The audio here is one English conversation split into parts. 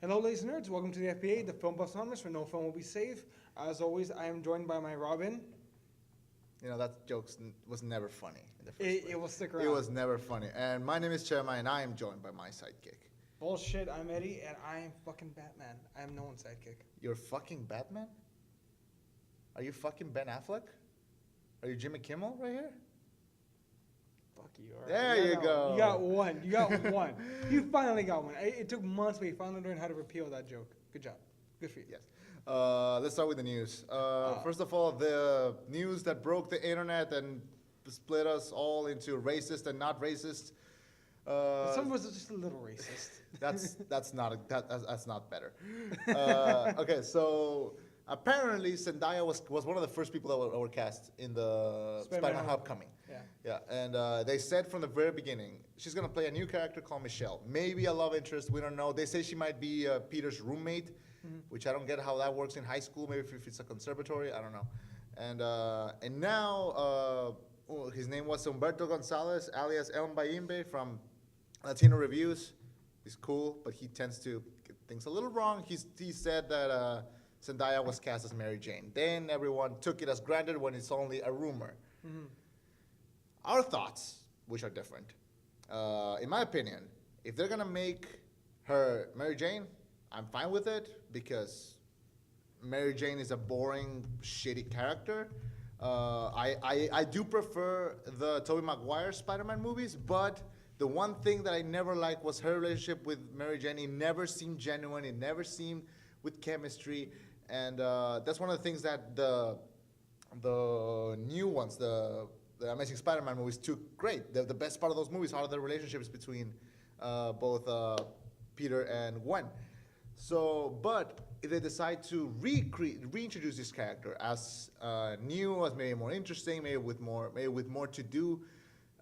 Hello, ladies and nerds. Welcome to the FBA, the Film Buffs Anonymous, where no film will be safe. As always, I am joined by my Robin. You know, that joke was never funny in the first place. It will stick around. It was never funny. And my name is Chema, and I am joined by my sidekick. Bullshit, I'm Eddie, and I am fucking Batman. I am no one's sidekick. You're fucking Batman? Are you fucking Ben Affleck? Are you Jimmy Kimmel right here? Fuck you. All right. There you go. You got one. You got one. You finally got one. It took months, but you finally learned how to repeal that joke. Good job. Good for you. Yes. Let's start with the news. First of all, the news that broke the internet and split us all into racist and not racist. Some of us are just a little racist. That's not better. Okay, so apparently Zendaya was one of the first people that were cast in the Spider-Man Homecoming. Yeah, and they said from the very beginning she's gonna play a new character called Michelle. Maybe a love interest. We don't know. They say she might be Peter's roommate, which I don't get how that works in high school. Maybe if it's a conservatory, I don't know. And now his name was Humberto Gonzalez, alias El Mbaimbe from Latino Reviews. He's cool, but he tends to get things a little wrong. He said that Zendaya was cast as Mary Jane. Then everyone took it as granted when it's only a rumor. Our thoughts, which are different, in my opinion, if they're gonna make her Mary Jane, I'm fine with it because Mary Jane is a boring, shitty character. I do prefer the Tobey Maguire Spider-Man movies, but the one thing that I never liked was her relationship with Mary Jane. It never seemed genuine. It never seemed with chemistry, and that's one of the things that the new ones, the Amazing Spider-Man movies, took great. The best part of those movies are the relationships between both Peter and Gwen. So, but if they decide to reintroduce this character as new, as maybe more interesting, maybe with more to do,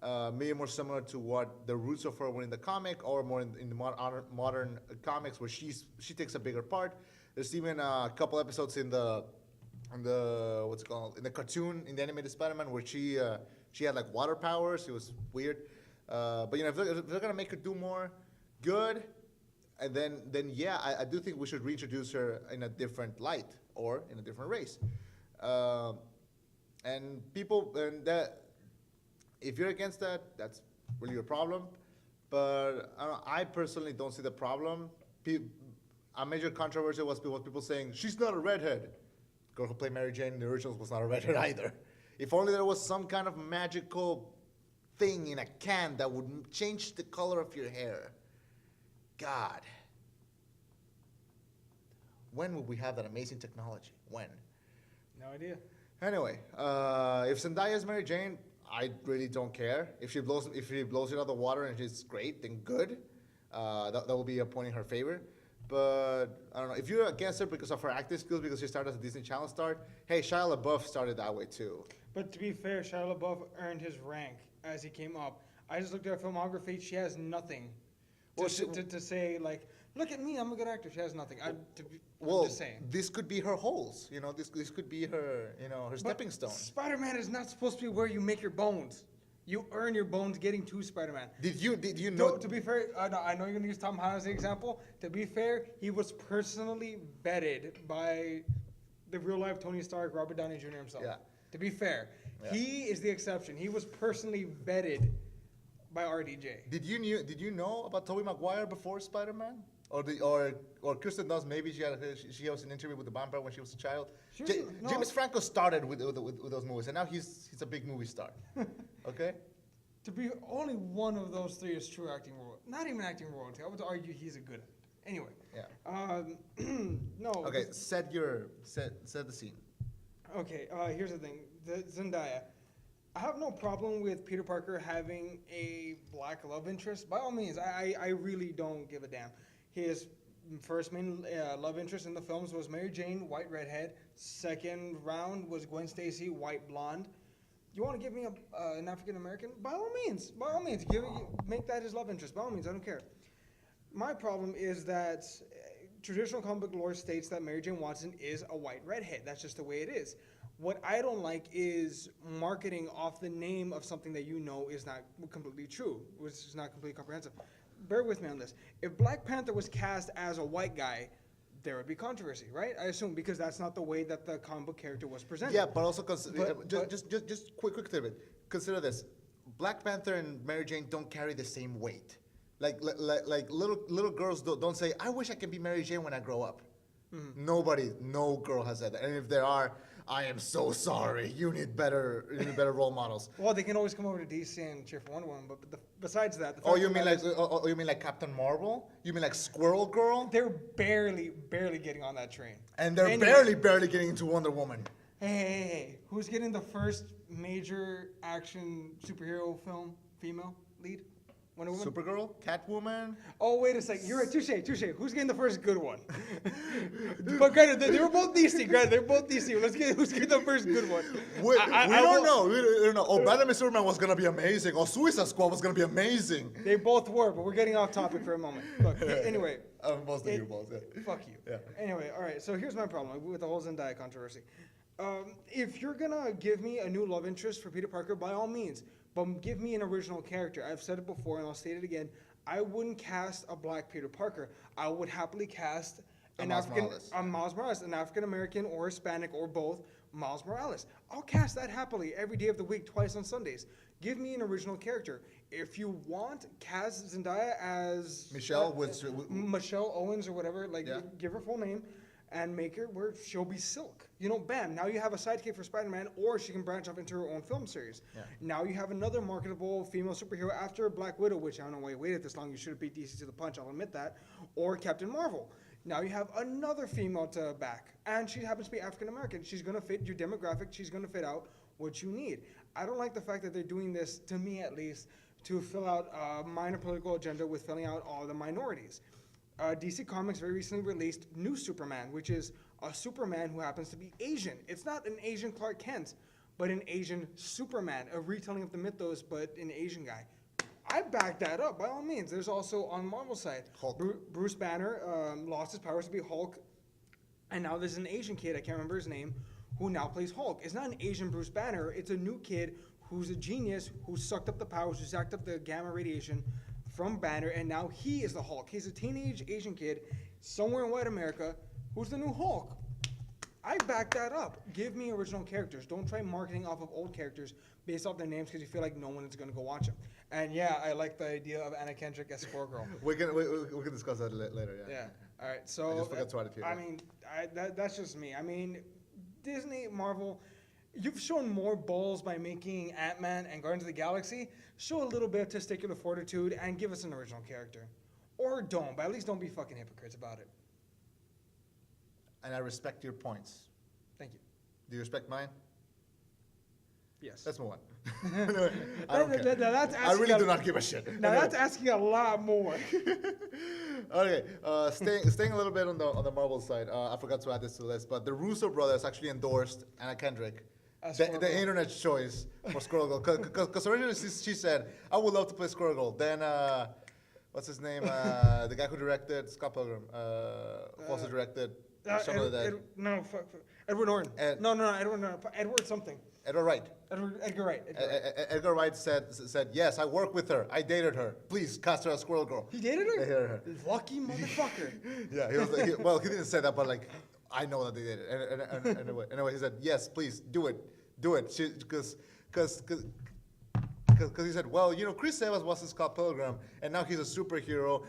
maybe more similar to what the roots of her were in the comic, or more in the modern comics where she takes a bigger part. There's even a couple episodes in the what's it called, in the cartoon, in the animated Spider-Man, where she had like water powers. It was weird, but you know, if they're gonna make her do more, good. And then yeah, I do think we should reintroduce her in a different light or in a different race. And that, if you're against that, that's really your problem. But I personally don't see the problem. A major controversy was people saying she's not a redhead. Girl who played Mary Jane in the originals was not a redhead either. If only there was some kind of magical thing in a can that would change the color of your hair. God. When will we have that amazing technology? When? No idea. Anyway, if Zendaya is Mary Jane, I really don't care. If she blows it out of the water and she's great, then good. That will be a point in her favor. But I don't know. If you're against her because of her acting skills, because she started as a Disney Channel star, hey, Shia LaBeouf started that way too. But to be fair, Shia LaBeouf earned his rank as he came up. I just looked at her filmography. She has nothing to say, like, look at me, I'm a good actor. She has nothing. I'm just saying. This could be her holes. You know, this could be her, her stepping stone. Spider-Man is not supposed to be where you make your bones. You earn your bones getting to Spider-Man. Did you know? To be fair, I know you're going to use Tom Holland as an example. To be fair, he was personally vetted by the real-life Tony Stark, Robert Downey Jr. himself. Yeah. To be fair, yeah. He is the exception. He was personally vetted by RDJ. Did you know about Tobey Maguire before Spider-Man? Or Kirsten Dunst, maybe she was an interview with the vampire when she was a child. James Franco started with those movies, and now he's a big movie star. Okay? To be only one of those three is true acting role. Not even acting royalty. I would argue he's a good actor. Anyway. Yeah. No. Okay, set the scene. Okay, here's the thing. Zendaya. I have no problem with Peter Parker having a black love interest. By all means, I really don't give a damn. His first main love interest in the films was Mary Jane, white redhead. Second round was Gwen Stacy, white blonde. You want to give me an African American? By all means, make that his love interest. By all means, I don't care. My problem is that traditional comic book lore states that Mary Jane Watson is a white redhead. That's just the way it is. What I don't like is marketing off the name of something that you know is not completely true, which is not completely comprehensive. bear with me on this. If Black Panther was cast as a white guy, there would be controversy, right? I assume, because that's not the way that the comic book character was presented. Yeah, but also just quick tidbit. Consider this: Black Panther and Mary Jane don't carry the same weight. Like little girls don't say, "I wish I could be Mary Jane when I grow up." Mm-hmm. No girl has said that. And if there are, I am so sorry. You need better role models. Well, they can always come over to DC and cheer for Wonder Woman, but besides that, you mean like Captain Marvel? You mean like Squirrel Girl? They're barely getting on that train. And they're barely getting into Wonder Woman. Hey, who's getting the first major action superhero film female lead? Wonder Woman? Supergirl? Catwoman? Oh, wait a second. You're right. Touche. Who's getting the first good one? But granted, they were both DC. Let's get who's getting the first good one. We don't know. We don't know. Oh, Batman and Superman was going to be amazing. Oh, Suicide Squad was going to be amazing. They both were, but we're getting off topic for a moment. Look, anyway. Most of you balls, yeah. Fuck you. Yeah. Anyway, all right. So here's my problem with the whole Zendaya controversy. If you're going to give me a new love interest for Peter Parker, by all means. But give me an original character. I've said it before, and I'll state it again. I wouldn't cast a black Peter Parker. I would happily cast Miles Morales, an African American or Hispanic or both, Miles Morales. I'll cast that happily every day of the week, twice on Sundays. Give me an original character. If you want, cast Zendaya as Michelle Owens or whatever. Give her full name. And make her where she'll be Silk. Bam, now you have a sidekick for Spider-Man, or she can branch off into her own film series. Yeah. Now you have another marketable female superhero after Black Widow, which I don't know why you waited this long. You should have beat DC to the punch, I'll admit that. Or Captain Marvel. Now you have another female to back. And she happens to be African-American. She's going to fit your demographic. She's going to fit out what you need. I don't like the fact that they're doing this, to me at least, to fill out a minor political agenda with filling out all the minorities. DC Comics very recently released New Superman, which is a Superman who happens to be Asian. It's not an Asian Clark Kent, but an Asian Superman, a retelling of the mythos, but an Asian guy. I back that up, by all means. There's also, on Marvel side, Bruce Banner lost his powers to be Hulk, and now there's an Asian kid, I can't remember his name, who now plays Hulk. It's not an Asian Bruce Banner, it's a new kid who's a genius, who sucked up the powers, who sucked up the gamma radiation from Banner, and now he is the Hulk. He's a teenage Asian kid somewhere in white America who's the new Hulk. I back that up. Give me original characters. Don't try marketing off of old characters based off their names because you feel like no one is going to go watch them. And yeah, I like the idea of Anna Kendrick as Squirrel Girl. We can discuss that later, yeah. Yeah. All right, so I just forgot to add it here. I mean, that's just me. I mean, Disney, Marvel, you've shown more balls by making Ant-Man and Guardians of the Galaxy. Show a little bit of testicular fortitude and give us an original character. Or don't, but at least don't be fucking hypocrites about it. And I respect your points. Thank you. Do you respect mine? Yes. Let's move on. I don't care. I really do not give a shit. Now that's asking a lot more. Okay, staying a little bit on the Marvel side. I forgot to add this to the list, but the Russo brothers actually endorsed Anna Kendrick, the internet's choice for Squirrel Girl. Because originally she said, "I would love to play Squirrel Girl." Then what's his name? The guy who directed Scott Pilgrim, who also directed something like that. Edward Norton. No, Edward Norton. Edward something. Edgar Wright. Edgar Wright. Edgar Wright said, "Yes, I worked with her. I dated her. Please cast her as Squirrel Girl." He dated her? I dated her. Lucky motherfucker. Yeah, he was like, he didn't say that, but like, I know that they did it. Anyway, he said, "Yes, please do it. Because he said, well, Chris Evans was in Scott Pilgrim, and now he's a superhero.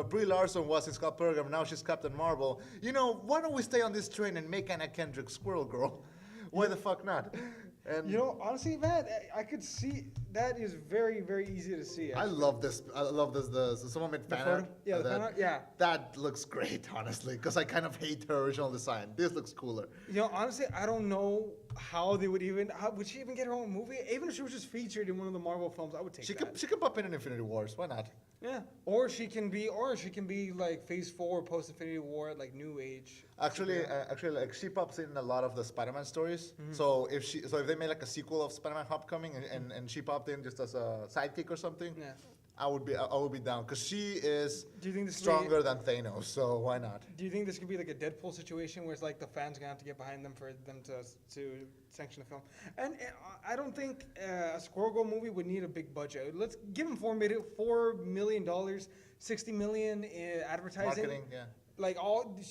Brie Larson was in Scott Pilgrim, now she's Captain Marvel. Why don't we stay on this train and make Anna Kendrick Squirrel Girl? Why the fuck not?" And honestly, man, I could see that is very, very easy to see. Actually. I love this. Someone made fan art. Yeah, the fan art. Yeah. That looks great, honestly, because I kind of hate her original design. This looks cooler. Honestly, I don't know how they would would she even get her own movie? Even if she was just featured in one of the Marvel films, I would take that. She could pop in Infinity Wars. Why not? Yeah. Or she can be like Phase 4 post Infinity War, like New Age. Actually, like she pops in a lot of the Spider-Man stories. Mm-hmm. So if they made like a sequel of Spider-Man Homecoming and she popped in just as a sidekick or something, yeah, I would be down because she is Do you think this stronger than Thanos. So why not? Do you think this could be like a Deadpool situation where it's like the fans gonna have to get behind them for them to sanction the film? And I don't think a Squirrel Girl movie would need a big budget. Let's give them $4 million, $60 million in advertising. Marketing, yeah. Like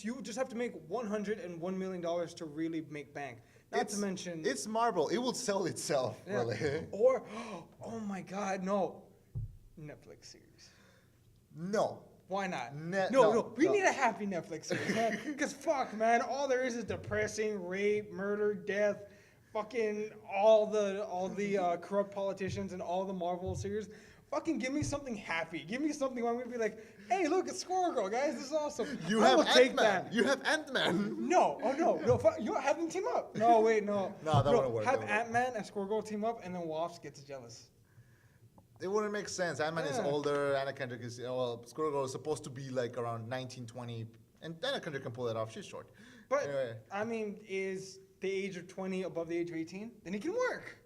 you just have to make $101 million to really make bank. Not to mention, it's Marvel. It will sell itself, really. Or, oh my God, no, Netflix series. No. Why not? No. We need a happy Netflix series, man. Because fuck, man, all there is depressing, rape, murder, death, fucking all the corrupt politicians and all the Marvel series. Fucking give me something happy. Give me something where I'm gonna be like, hey, look, it's Squirrel Girl, guys. This is awesome. You have Ant-Man. You have Ant-Man. No. You have them team up. No, wait, no. No, that wouldn't work. Have Ant-Man and Squirrel Girl team up, and then Wasp gets jealous. It wouldn't make sense. Ant-Man is older. Anna Kendrick is, Squirrel Girl is supposed to be like around 19, 20, and Anna Kendrick can pull it off. She's short. But, anyway. I mean, is the age of 20 above the age of 18? Then it can work.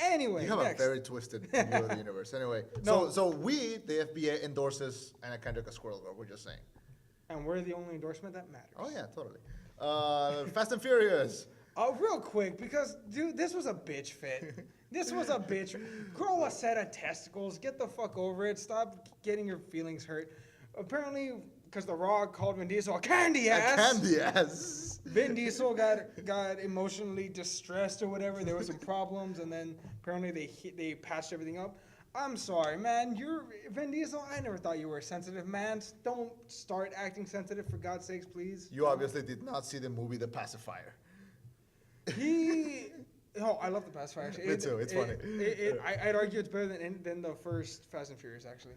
Anyway, you have next. a very twisted view of the universe. Anyway, so we, the FBA, endorses Anna Kendrick as Squirrel Girl. We're just saying. And we're the only endorsement that matters. Oh yeah, totally. Fast and Furious. Oh, real quick, because dude, this was a bitch fit. This was a bitch. Grow a set of testicles. Get the fuck over it. Stop getting your feelings hurt. Apparently, because The Rock called Vin Diesel a candy ass. A candy ass. Vin Diesel got emotionally distressed or whatever. There were some problems, and then apparently they patched everything up. I'm sorry, man. You're Vin Diesel. I never thought you were a sensitive man. Don't start acting sensitive, for God's sakes, please. You obviously did not see the movie The Pacifier. I love The Pacifier. Actually, Me too. It's funny. I'd argue it's better than the first Fast and Furious, actually.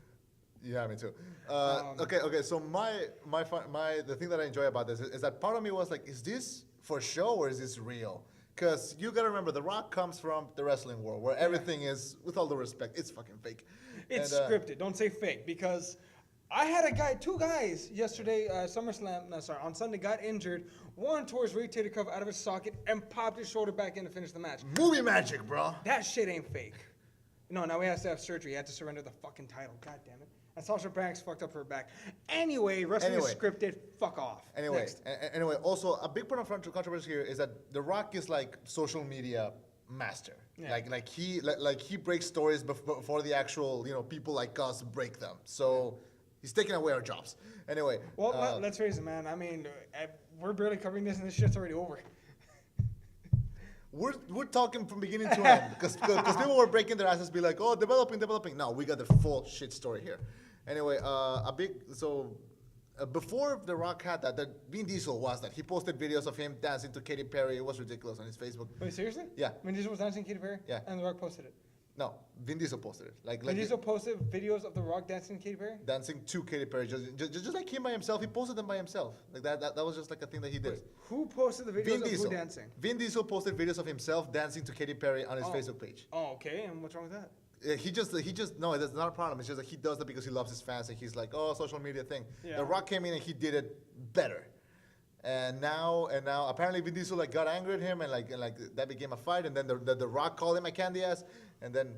Yeah, me too. Okay. So the thing that I enjoy about this is that part of me was like, is this for show or is this real? Because you gotta remember, The Rock comes from the wrestling world where everything is, with all the respect, it's fucking fake. It's scripted. Don't say fake, because I had two guys yesterday, on Sunday, got injured. One tore his rotator cuff out of his socket and popped his shoulder back in to finish the match. Movie magic, bro. That shit ain't fake. No, now he has to have surgery. He had to surrender the fucking title. God damn it. And Sasha Banks fucked up her back. Anyway, wrestling is scripted. Fuck off. Anyway, also a big part of controversy here is that The Rock is like social media master. Yeah. Like he breaks stories before the actual people like us break them. So he's taking away our jobs. Anyway. Well, let's face it, man. I mean, we're barely covering this, and this shit's already over. We're talking from beginning to end because people were breaking their asses, be like, oh, developing. No, we got the full shit story here. Anyway, before The Rock had that Vin Diesel was that he posted videos of him dancing to Katy Perry. It was ridiculous on his Facebook. Wait, seriously? Yeah. Vin Diesel was dancing to Katy Perry? Yeah. And The Rock posted it? No, Vin Diesel posted it. Vin Diesel posted videos of The Rock dancing to Katy Perry? Dancing to Katy Perry, just like him by himself. He posted them by himself. Like that was just like a thing that he did. Wait, who posted the videos of who dancing? Vin Diesel posted videos of himself dancing to Katy Perry on his Facebook page. Oh, okay. And what's wrong with that? No, that's not a problem. It's just that he does that because he loves his fans and he's like, oh, social media thing. Yeah. The Rock came in and he did it better. And now apparently Vin Diesel got angry at him and like that became a fight, and then the Rock called him a candy ass, and then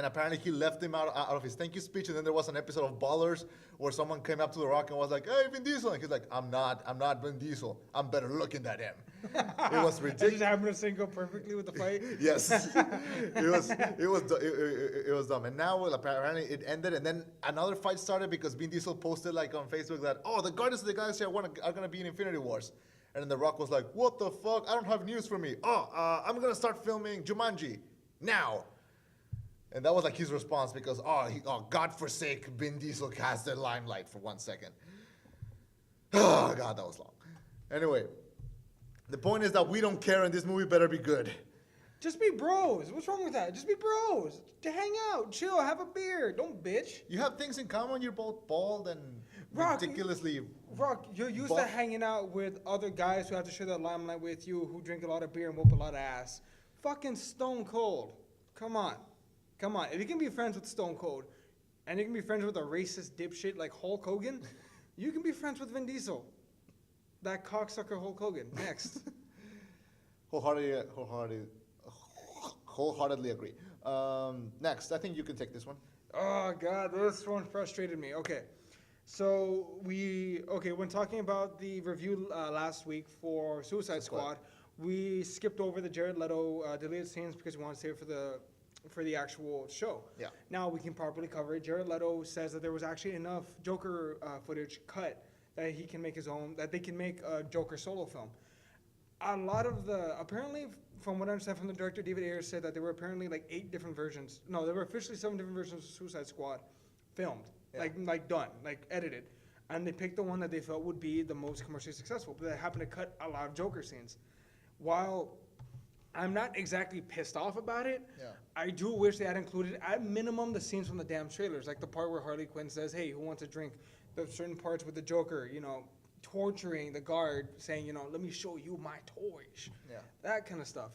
apparently he left him out of his thank you speech, and then there was an episode of Ballers where someone came up to The Rock and was like, hey, Vin Diesel, and he's like, I'm not Vin Diesel, I'm better looking than him. It was ridiculous. It just happened to sync up perfectly with the fight. Yes, it was dumb. And now apparently it ended, and then another fight started because Vin Diesel posted on Facebook that the Guardians of the Galaxy are gonna be in Infinity Wars, and then The Rock was like, what the fuck? I don't have news for me. I'm gonna start filming Jumanji now. And that was his response because God forsake Vin Diesel has the limelight for 1 second. Oh God, that was long. Anyway. The point is that we don't care, and this movie better be good. Just be bros. What's wrong with that? Just be bros. To hang out, chill, have a beer. Don't bitch. You have things in common. You're both bald and ridiculously. Rock, you're used to hanging out with other guys who have to share that limelight with you, who drink a lot of beer and whoop a lot of ass. Fucking Stone Cold. Come on. If you can be friends with Stone Cold, and you can be friends with a racist dipshit like Hulk Hogan, you can be friends with Vin Diesel. That cocksucker Hulk Hogan. Next. Wholeheartedly wholeheartedly agree. Next, I think you can take this one. Oh God, this one frustrated me. Okay, so when talking about the review last week for Suicide Squad, we skipped over the Jared Leto deleted scenes because we want to save it for the actual show. Yeah. Now we can properly cover it. Jared Leto says that there was actually enough Joker footage cut that he can make his own, that they can make a Joker solo film. A lot of apparently, from what I understand from the director, David Ayers said that there were apparently like 8 different versions. No, there were officially 7 different versions of Suicide Squad filmed, like done, like edited. And they picked the one that they felt would be the most commercially successful, but they happened to cut a lot of Joker scenes. While I'm not exactly pissed off about it, I do wish they had included, at minimum, the scenes from the damn trailers, like the part where Harley Quinn says, "Hey, who wants a drink?" The certain parts with the Joker, torturing the guard, saying, "Let me show you my toys." Yeah. That kind of stuff.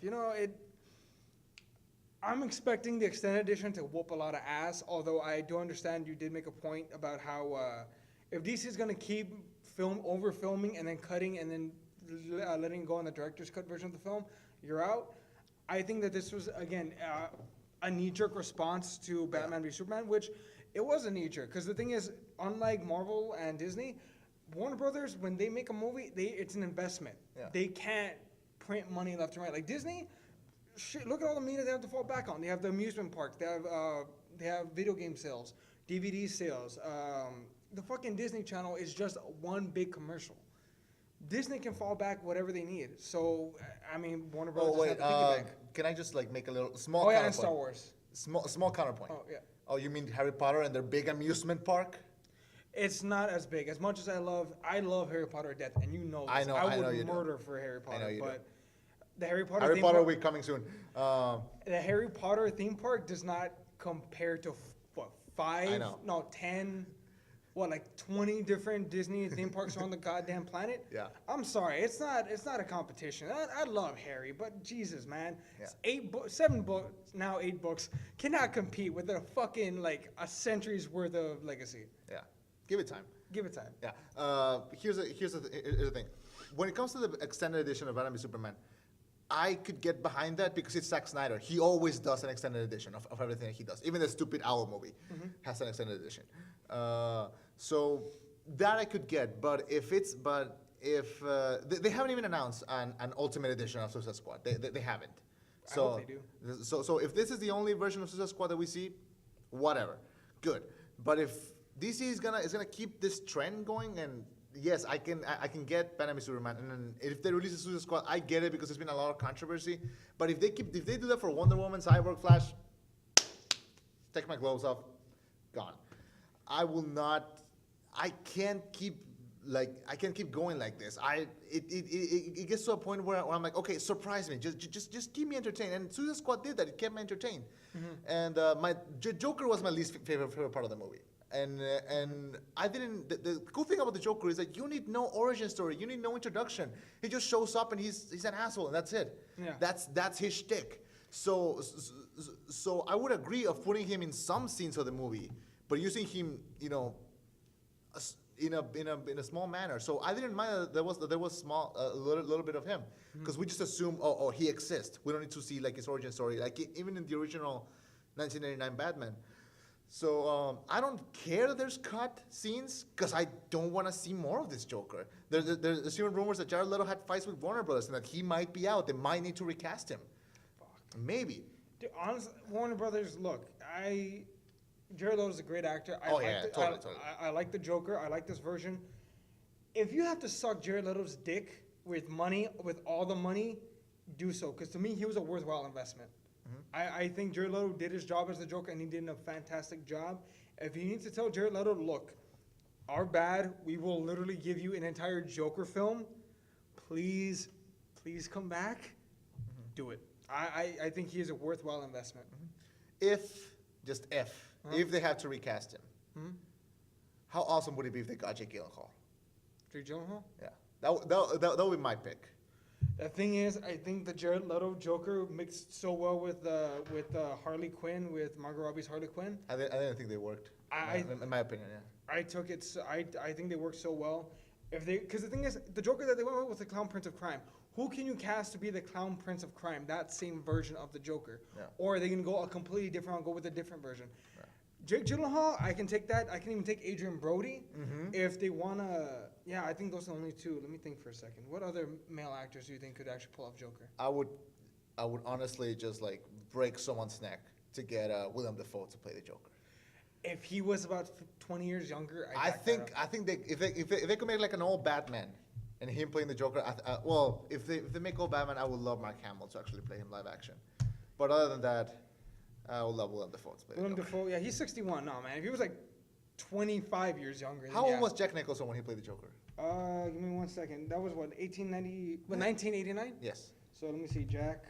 I'm expecting the extended edition to whoop a lot of ass, although I do understand you did make a point about how if DC is going to keep over filming and then cutting and then letting go on the director's cut version of the film, you're out. I think that this was, again, a knee-jerk response to Batman v Superman, which it was a knee-jerk. Because the thing is, unlike Marvel and Disney, Warner Brothers, when they make a movie, it's an investment. Yeah. They can't print money left and right. Like Disney, look at all the media they have to fall back on. They have the amusement parks. They have video game sales, DVD sales. The fucking Disney Channel is just one big commercial. Disney can fall back whatever they need. So, Warner Brothers have to piggyback. Can I just make a little small counterpoint? And Star Wars. Small counterpoint. Oh, yeah. Oh, you mean Harry Potter and their big amusement park? It's not as big. As much as I love Harry Potter to death, and you know this. I would murder for Harry Potter. I know you but do. The Harry Potter Harry Potter week coming soon. The Harry Potter theme park does not compare to 10, 20 different Disney theme parks around the goddamn planet. Yeah. I'm sorry, it's not a competition. I love Harry, but Jesus, man, it's 7 books now, 8 books cannot compete with a fucking a century's worth of legacy. Yeah. Give it time. Yeah. Here's the thing. When it comes to the extended edition of Batman v Superman, I could get behind that because it's Zack Snyder. He always does an extended edition of everything that he does. Even the stupid Owl movie has an extended edition. So that I could get. But if they haven't even announced an ultimate edition of Suicide Squad. They haven't. So, I hope they do. So if this is the only version of Suicide Squad that we see, whatever, good. But if DC is gonna keep this trend going, and yes, I can get Batman v Superman, and then if they release a Suicide Squad, I get it because there's been a lot of controversy. But if they do that for Wonder Woman, Cyborg, Flash, take my gloves off, gone. I can't keep going like this. It gets to a point where I'm like, okay, surprise me, just keep me entertained. And Suicide Squad did that; it kept me entertained. And my Joker was my least favorite part of the movie. And I didn't. The cool thing about the Joker is that you need no origin story, you need no introduction. He just shows up and he's an asshole, and that's it. Yeah. That's his shtick. So I would agree of putting him in some scenes of the movie, but using him, in a small manner. So I didn't mind that there was small a little bit of him, because we just assume he exists. We don't need to see his origin story, even in the original 1989 Batman. So I don't care that there's cut scenes, because I don't want to see more of this Joker. There's even rumors that Jared Leto had fights with Warner Brothers and that he might be out. They might need to recast him. Fuck. Maybe. Dude, honestly, Warner Brothers, look, Jared Leto's a great actor. Totally. I like the Joker. I like this version. If you have to suck Jared Leto's dick with all the money, do so. Because to me, he was a worthwhile investment. I think Jared Leto did his job as the Joker, and he did a fantastic job. If you need to tell Jared Leto, look, our bad, we will literally give you an entire Joker film. Please come back. Do it. I think he is a worthwhile investment. If they have to recast him, how awesome would it be if they got Jake Gyllenhaal? Jake Gyllenhaal? Yeah, that would be my pick. The thing is, I think the Jared Leto Joker mixed so well with Harley Quinn, with Margot Robbie's Harley Quinn. I didn't think they worked. In my opinion, yeah. I think they worked so well. Because the thing is, the Joker that they went with was the Clown Prince of Crime, who can you cast to be the clown prince of crime? That same version of the Joker. Yeah. Or are they going to go a completely different one, go with a different version? Yeah. Jake Gyllenhaal, I can take that. I can even take Adrian Brody Mm-hmm. if they want to. Yeah, I think those are the only two. Let me think for a second. What other male actors do you think could actually pull off Joker? I would honestly just like break someone's neck to get Willem Dafoe to play the Joker. If he was about 20 years younger, I think if they could make like an old Batman and him playing the Joker, well, if they make old Batman, I would love Mark Hamill to actually play him live action. But other than that, I would love Willem Dafoe to play Willem the Joker. Dafoe, yeah, he's 61 now, man. If he was like 25 years younger, then How yeah. old was Jack Nicholson when he played the Joker? Give me 1 second. That was what, 1989? Yes. So let me see, Jack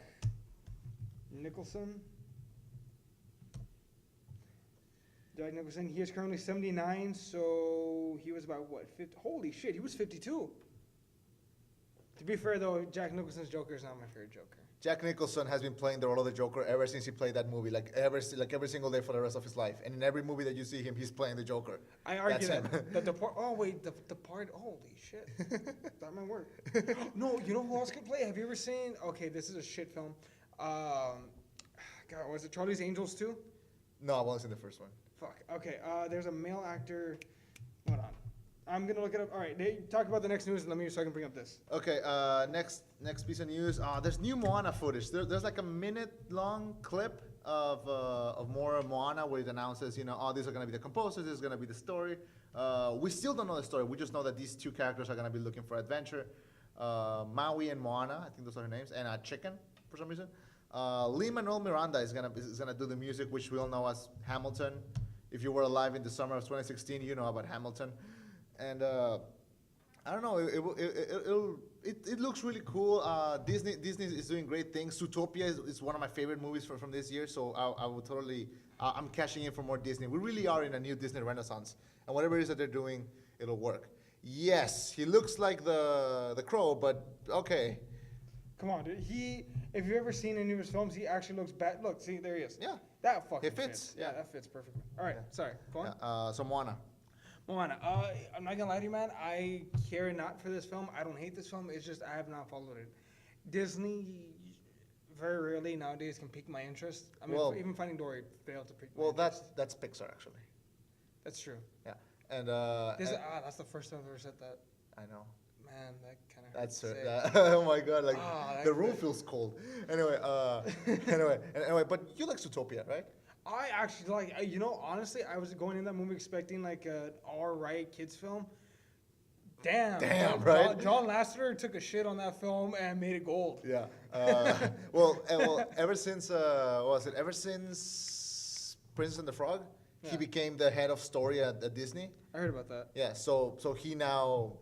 Nicholson. Jack Nicholson, he is currently 79, so he was about what, 50? Holy shit, he was 52. To be fair though, Jack Nicholson's Joker is not my favorite Joker. Jack Nicholson has been playing the role of the Joker ever since he played that movie, like every single day for the rest of his life. And in every movie that you see him, he's playing the Joker. I argue That's that. him. The part. Holy shit, that might work. No, you know who else could play? Have you ever seen? Okay, this is a shit film. God, was it Charlie's Angels 2? No, I've only seen the first one. Fuck. Okay. There's a male actor. Hold on. I'm gonna look it up. All right. Talk about the next news. Let me so I can bring up this. Okay. Next piece of news. There's new Moana footage. There's like a minute-long clip of more Moana where it announces, these are gonna be the composers. This is gonna be the story. We still don't know the story. We just know that these two characters are gonna be looking for adventure. Maui and Moana, I think those are her names, and Chicken for some reason. Lin-Manuel Miranda is gonna do the music, which we all know as Hamilton. If you were alive in the summer of 2016, you know about Hamilton. And I don't know, it looks really cool. Disney is doing great things. Zootopia is one of my favorite movies from this year, so I would totally, I'm cashing in for more Disney. We really are in a new Disney renaissance, and whatever it is that they're doing, it'll work. Yes, he looks like the Crow, but okay. Come on, dude. If you've ever seen any of his films, he actually looks bad. Look, see, there he is. Yeah. That fucking It fits. Yeah, that fits perfectly. All right, sorry. Go on. Yeah, so Moana. Moana. I'm not gonna lie to you, man. I care not for this film. I don't hate this film. It's just I have not followed it. Disney very rarely nowadays can pique my interest. I mean, even Finding Dory failed to pique my interest. That's Pixar actually. That's true. Yeah, and that's the first time I've ever said that. I know. Man, that kind of. That's her. Oh my god! Like the room feels cold. Anyway, but you like Zootopia, right? I actually honestly, I was going in that movie expecting like an R-right kids film. Damn, right? John Lasseter took a shit on that film and made it gold. Yeah. Ever since Ever since Princess and the Frog, he became the head of story at Disney. I heard about that. Yeah. So he now,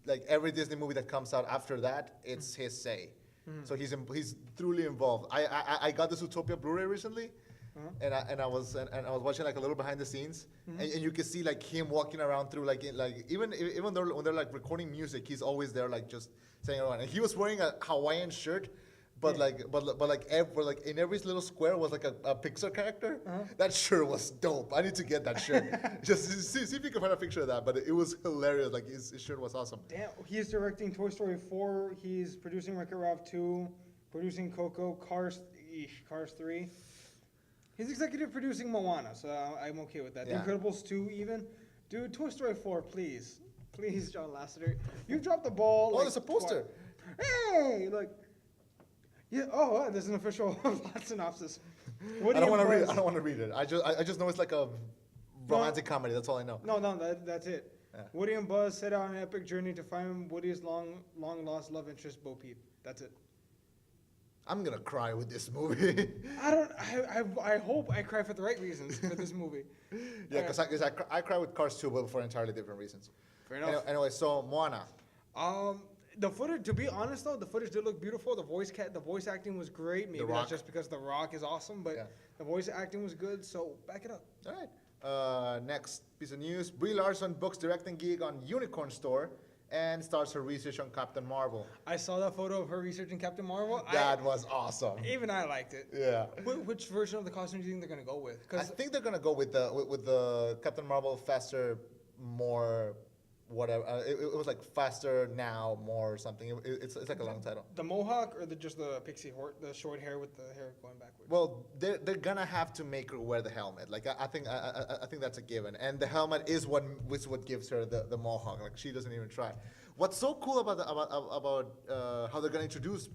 like every Disney movie that comes out after that, it's his say. So he's truly involved. I got the Zootopia Blu-ray recently. And I was watching like a little behind the scenes, and you can see like him walking around through even though when they're like recording music, he's always there like just saying around. And he was wearing a Hawaiian shirt, but in every little square was like a Pixar character. That shirt was dope. I need to get that shirt. Just see if you can find a picture of that. But it was hilarious. Like his shirt was awesome. Damn, he's directing Toy Story 4. He's producing Wreck-It Ralph 2, producing Coco, Cars 3. He's executive producing Moana, so I'm okay with that. Yeah. The Incredibles 2 even. Dude, Toy Story 4, please. Please, John Lasseter. You dropped the ball. Oh, there's a poster. Hey, look. Yeah, there's an official plot synopsis. I don't want to read it. I just know it's like a romantic comedy. That's all I know. No, that's it. Yeah. Woody and Buzz set out on an epic journey to find Woody's long lost love interest, Bo Peep. That's it. I'm gonna cry with this movie. I hope I cry for the right reasons for this movie. Yeah, because I cry with Cars 2, but for entirely different reasons. Fair enough. Anyway, so Moana. The footage, to be honest though, the footage did look beautiful. The voice acting was great. Maybe that's just because The Rock is awesome, but the voice acting was good. So back it up. All right. Next piece of news: Brie Larson books directing gig on Unicorn Store and starts her research on Captain Marvel. I saw that photo of her researching Captain Marvel. That was awesome. Even I liked it. Yeah. Which version of the costume do you think they're gonna go with? I think they're gonna go with the Captain Marvel faster, more whatever. It was like faster now, more or something. It's like a long title. The mohawk or just the pixie horse, the short hair with the hair going backwards? Well, they're gonna have to make her wear the helmet. Like I think that's a given. And the helmet is what gives her the mohawk. Like she doesn't even try. What's so cool about how they're gonna introduce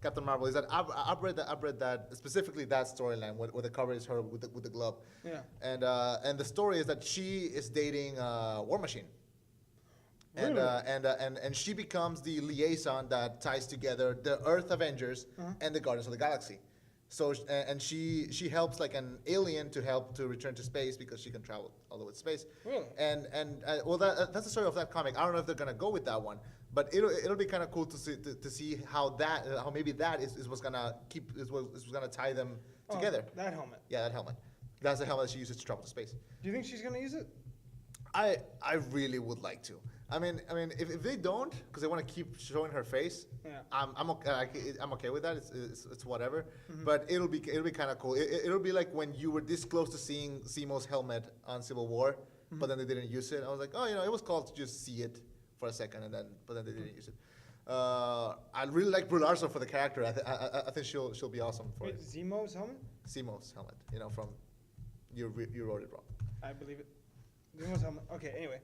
Captain Marvel is that I've read that specifically that storyline where the cover is her with the glove. Yeah. And the story is that she is dating War Machine. Really? And she becomes the liaison that ties together the Earth Avengers and the Guardians of the Galaxy. So and she helps like an alien to return to space because she can travel all the way to space. Really? And well that's the story of that comic. I don't know if they're gonna go with that one, but it'll be kind of cool to see how maybe that is what's gonna tie them together. That helmet. Yeah, that helmet. That's the helmet that she uses to travel to space. Do you think she's gonna use it? I really would like to. I mean, if they don't, because they want to keep showing her face, Yeah. I'm okay with that. It's whatever. But it'll be kind of cool. It'll be like when you were this close to seeing Zemo's helmet on Civil War, but then they didn't use it. I was like, oh, it was cool to just see it for a second, but then they didn't use it. I really like Brie Larson for the character. I think she'll be awesome for it. Zemo's helmet? Zemo's helmet. From you wrote it wrong. I believe it. Zemo's helmet. Okay. Anyway.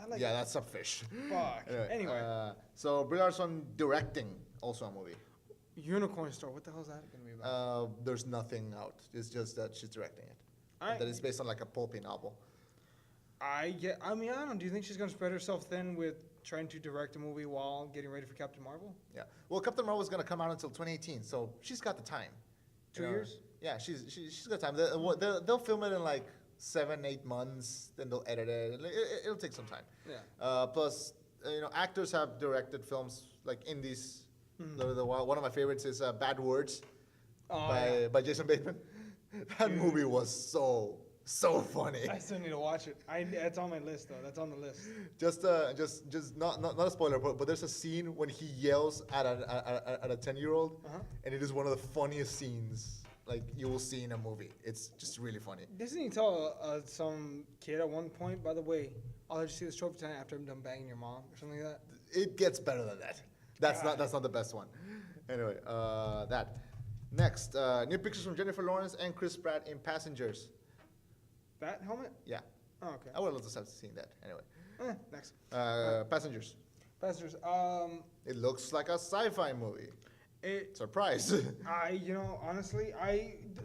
That's a fish. Fuck. Anyway. So Brie Larson directing also a movie. Unicorn Store. What the hell is that going to be about? There's nothing out. It's just that she's directing it. And that it's based on like a pulpy novel. I don't know. Do you think she's going to spread herself thin with trying to direct a movie while getting ready for Captain Marvel? Yeah. Well, Captain Marvel is going to come out until 2018, so she's got the time. 2 years? Yeah, she's got time. They'll film it in like 7-8 months, then they'll edit it. It'll take some time. Yeah. Plus, actors have directed films like indies. One of my favorites is Bad Words by Jason Bateman. That movie was so funny. I still need to watch it. It's on my list though. That's on the list. Just not a spoiler, but there's a scene when he yells at a 10-year-old, and it is one of the funniest scenes like you will see in a movie. It's just really funny. Doesn't he tell some kid at one point, by the way, I'll let you see this trophy tonight after I'm done banging your mom or something like that? It gets better than that. That's not the best one. Anyway, that. Next, new pictures from Jennifer Lawrence and Chris Pratt in Passengers. That helmet? Yeah. Oh, okay. I would love to have seen that. Anyway. Next. Passengers. Passengers. It looks like a sci-fi movie. Surprise. Honestly,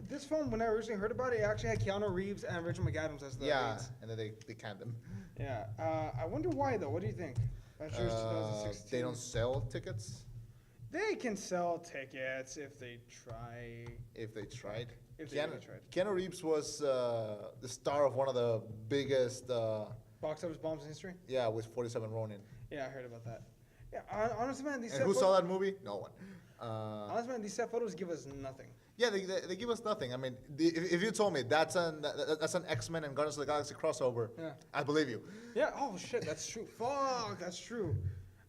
this film, when I originally heard about it, it actually had Keanu Reeves and Rachel McAdams as the leads. And then they canned them. Yeah. I wonder why, though. What do you think? Passengers 2016. They don't sell tickets? They can sell tickets if they try. If they tried. Keanu Reeves was the star of one of the biggest box office bombs in history? Yeah, with 47 Ronin. Yeah, I heard about that. Yeah, honestly, man, and who saw that movie? No one. Honestly, man, these set photos give us nothing. Yeah, they give us nothing. I mean, if you told me that's an X-Men and Guardians of the Galaxy crossover, I believe you. Yeah. Oh shit, that's true. Fuck, that's true.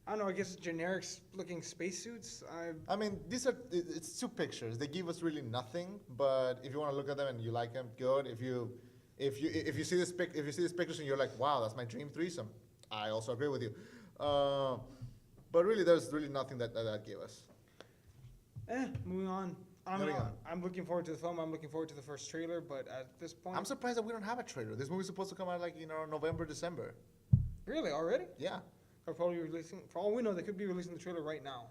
I don't know. I guess generic-looking spacesuits. I mean, it's two pictures. They give us really nothing. But if you want to look at them and you like them, good. If you see this pictures and you're like, wow, that's my dream threesome, I also agree with you. But really, there's really nothing that gave us. Moving on. I'm looking forward to the film. I'm looking forward to the first trailer. But at this point, I'm surprised that we don't have a trailer. This movie's supposed to come out like November, December. Really? Already? Yeah. They're probably releasing. For all we know, they could be releasing the trailer right now.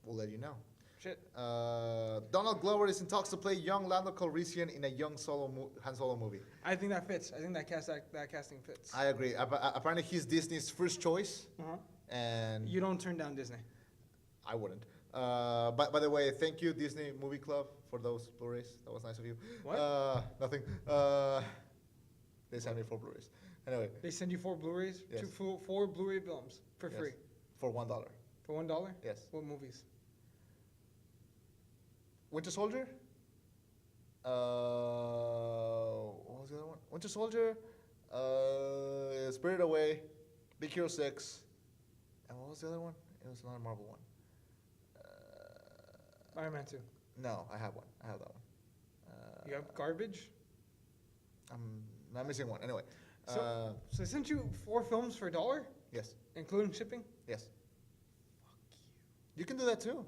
We'll let you know. Shit. Donald Glover is in talks to play young Lando Calrissian in a young Han Solo movie. I think that fits. I think that casting fits. I agree. Apparently, he's Disney's first choice. And you don't turn down Disney. I wouldn't. By the way, thank you, Disney Movie Club, for those Blu-rays. That was nice of you. What? Nothing. They sent me 4 Blu-rays. Anyway. They send you 4 Blu-rays? Yes. 4 Blu-ray films for free? For $1. For $1? Yes. What movies? Winter Soldier? What was the other one? Winter Soldier, Spirited Away, Big Hero 6, and what was the other one? It was another Marvel one. Iron Man 2. No, I have one. I have that one. You have garbage? I'm missing one. Anyway. So I sent you 4 films for $1? Yes. Including shipping? Yes. Fuck you. You can do that too.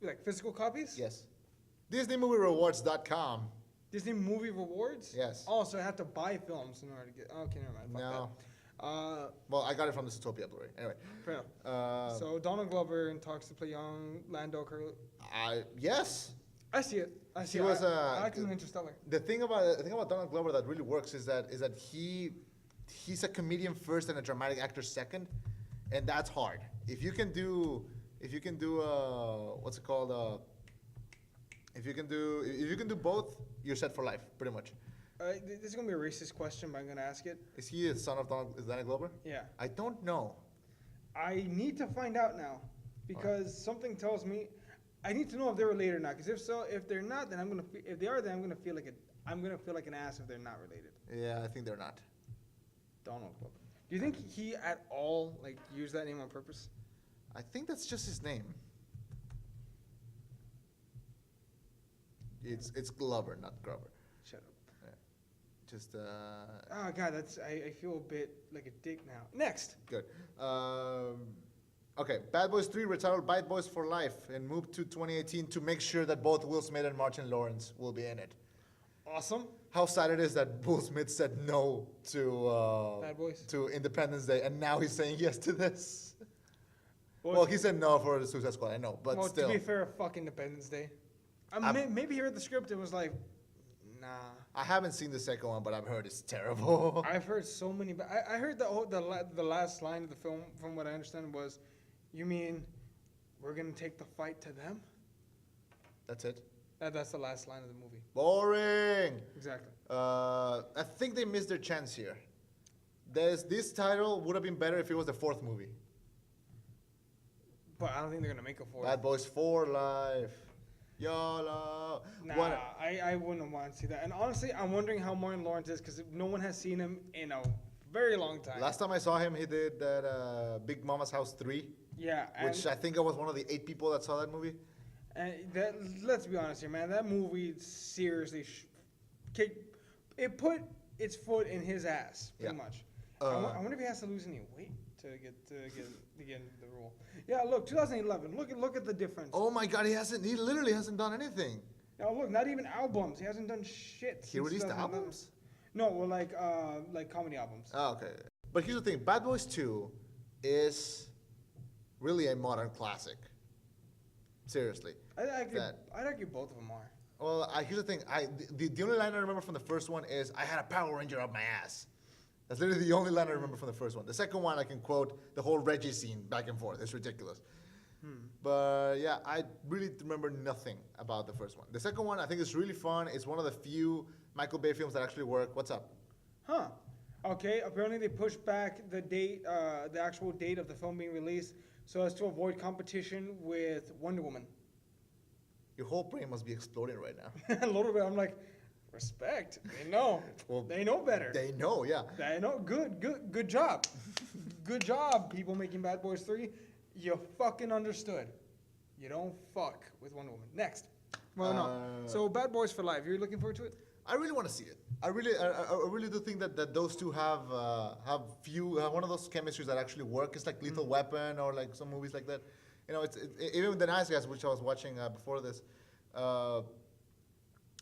Like physical copies? Yes. DisneyMovieRewards.com. Disney Movie Rewards? Yes. Oh, so I have to buy films in order to get. Okay, never mind. Fuck No. that. Well, I got it from the Zootopia Blu-ray. Anyway. Fair enough. So Donald Glover in talks to play young Lando Calrissian. Yes. I see it. I see He it. was, I like him in Interstellar. The thing about Donald Glover that really works is that he's a comedian first and a dramatic actor second, and that's hard. If you can do what's it called? If you can do both, you're set for life, pretty much. This is gonna be a racist question, but I'm gonna ask it. Is he the son of Donald Glover? Yeah. I don't know. I need to find out now because something tells me I need to know if they're related or not. Because if they're not, then if they are, then I'm gonna feel like an ass if they're not related. Yeah, I think they're not. Donald Glover. Do you think he at all used that name on purpose? I think that's just his name. It's Glover, not Grover. Shut up. Yeah. Just Oh god, I feel a bit like a dick now. Next. Good. Okay, Bad Boys 3 retitled Bad Boys for Life and moved to 2018 to make sure that both Will Smith and Martin Lawrence will be in it. Awesome. How sad it is that Will Smith said no to Bad Boys? to Independence Day, and now he's saying yes to this. Well, he said no for the Suicide Squad, I know, but still. To be fair, fuck Independence Day. Maybe he read the script and was like, nah. I haven't seen the second one, but I've heard it's terrible. I've heard so many, but I heard the last line of the film, from what I understand, was, "You mean we're gonna take the fight to them?" That's it. That's the last line of the movie. Boring. Exactly. I think they missed their chance here. This title would have been better if it was the 4th movie. But I don't think they're gonna make a 4th. Bad Boys 4 Life. YOLO. Nah, I wouldn't want to see that. And honestly, I'm wondering how Martin Lawrence is because no one has seen him in a very long time. Last time I saw him, he did that Big Mama's House 3. Yeah. Which I think I was one of the 8 people that saw that movie. And let's be honest here, man. That movie seriously, it put its foot in his ass, pretty much. I wonder if he has to lose any weight to get into the role. Yeah, look, 2011. Look at the difference. Oh my God, he literally hasn't done anything. Now look, not even albums. He hasn't done shit. He released albums? No, well, like comedy albums. Oh, okay. But here's the thing: Bad Boys 2 is really a modern classic. Seriously. I'd argue both of them are. Well, here's the thing. The only line I remember from the first one is, "I had a Power Ranger up my ass." That's literally the only line I remember from the first one. The second one, I can quote the whole Reggie scene back and forth. It's ridiculous. But yeah, I really remember nothing about the first one. The second one, I think it's really fun. It's one of the few Michael Bay films that actually work. What's up? Huh. Okay, apparently they pushed back the date, the actual date of the film being released so as to avoid competition with Wonder Woman. Your whole brain must be exploding right now. A little bit. I'm like, respect. They know. Well, they know better. They know, yeah. They know. Good job. Good job, people making Bad Boys 3. You fucking understood. You don't fuck with Wonder Woman. Next. Well, no. So Bad Boys for Life. You're looking forward to it? I really want to see it. I really do think that those two have one of those chemistries that actually work. It's like Lethal Weapon or like some movies like that. You know, it's even The Nice Guys, which I was watching before this.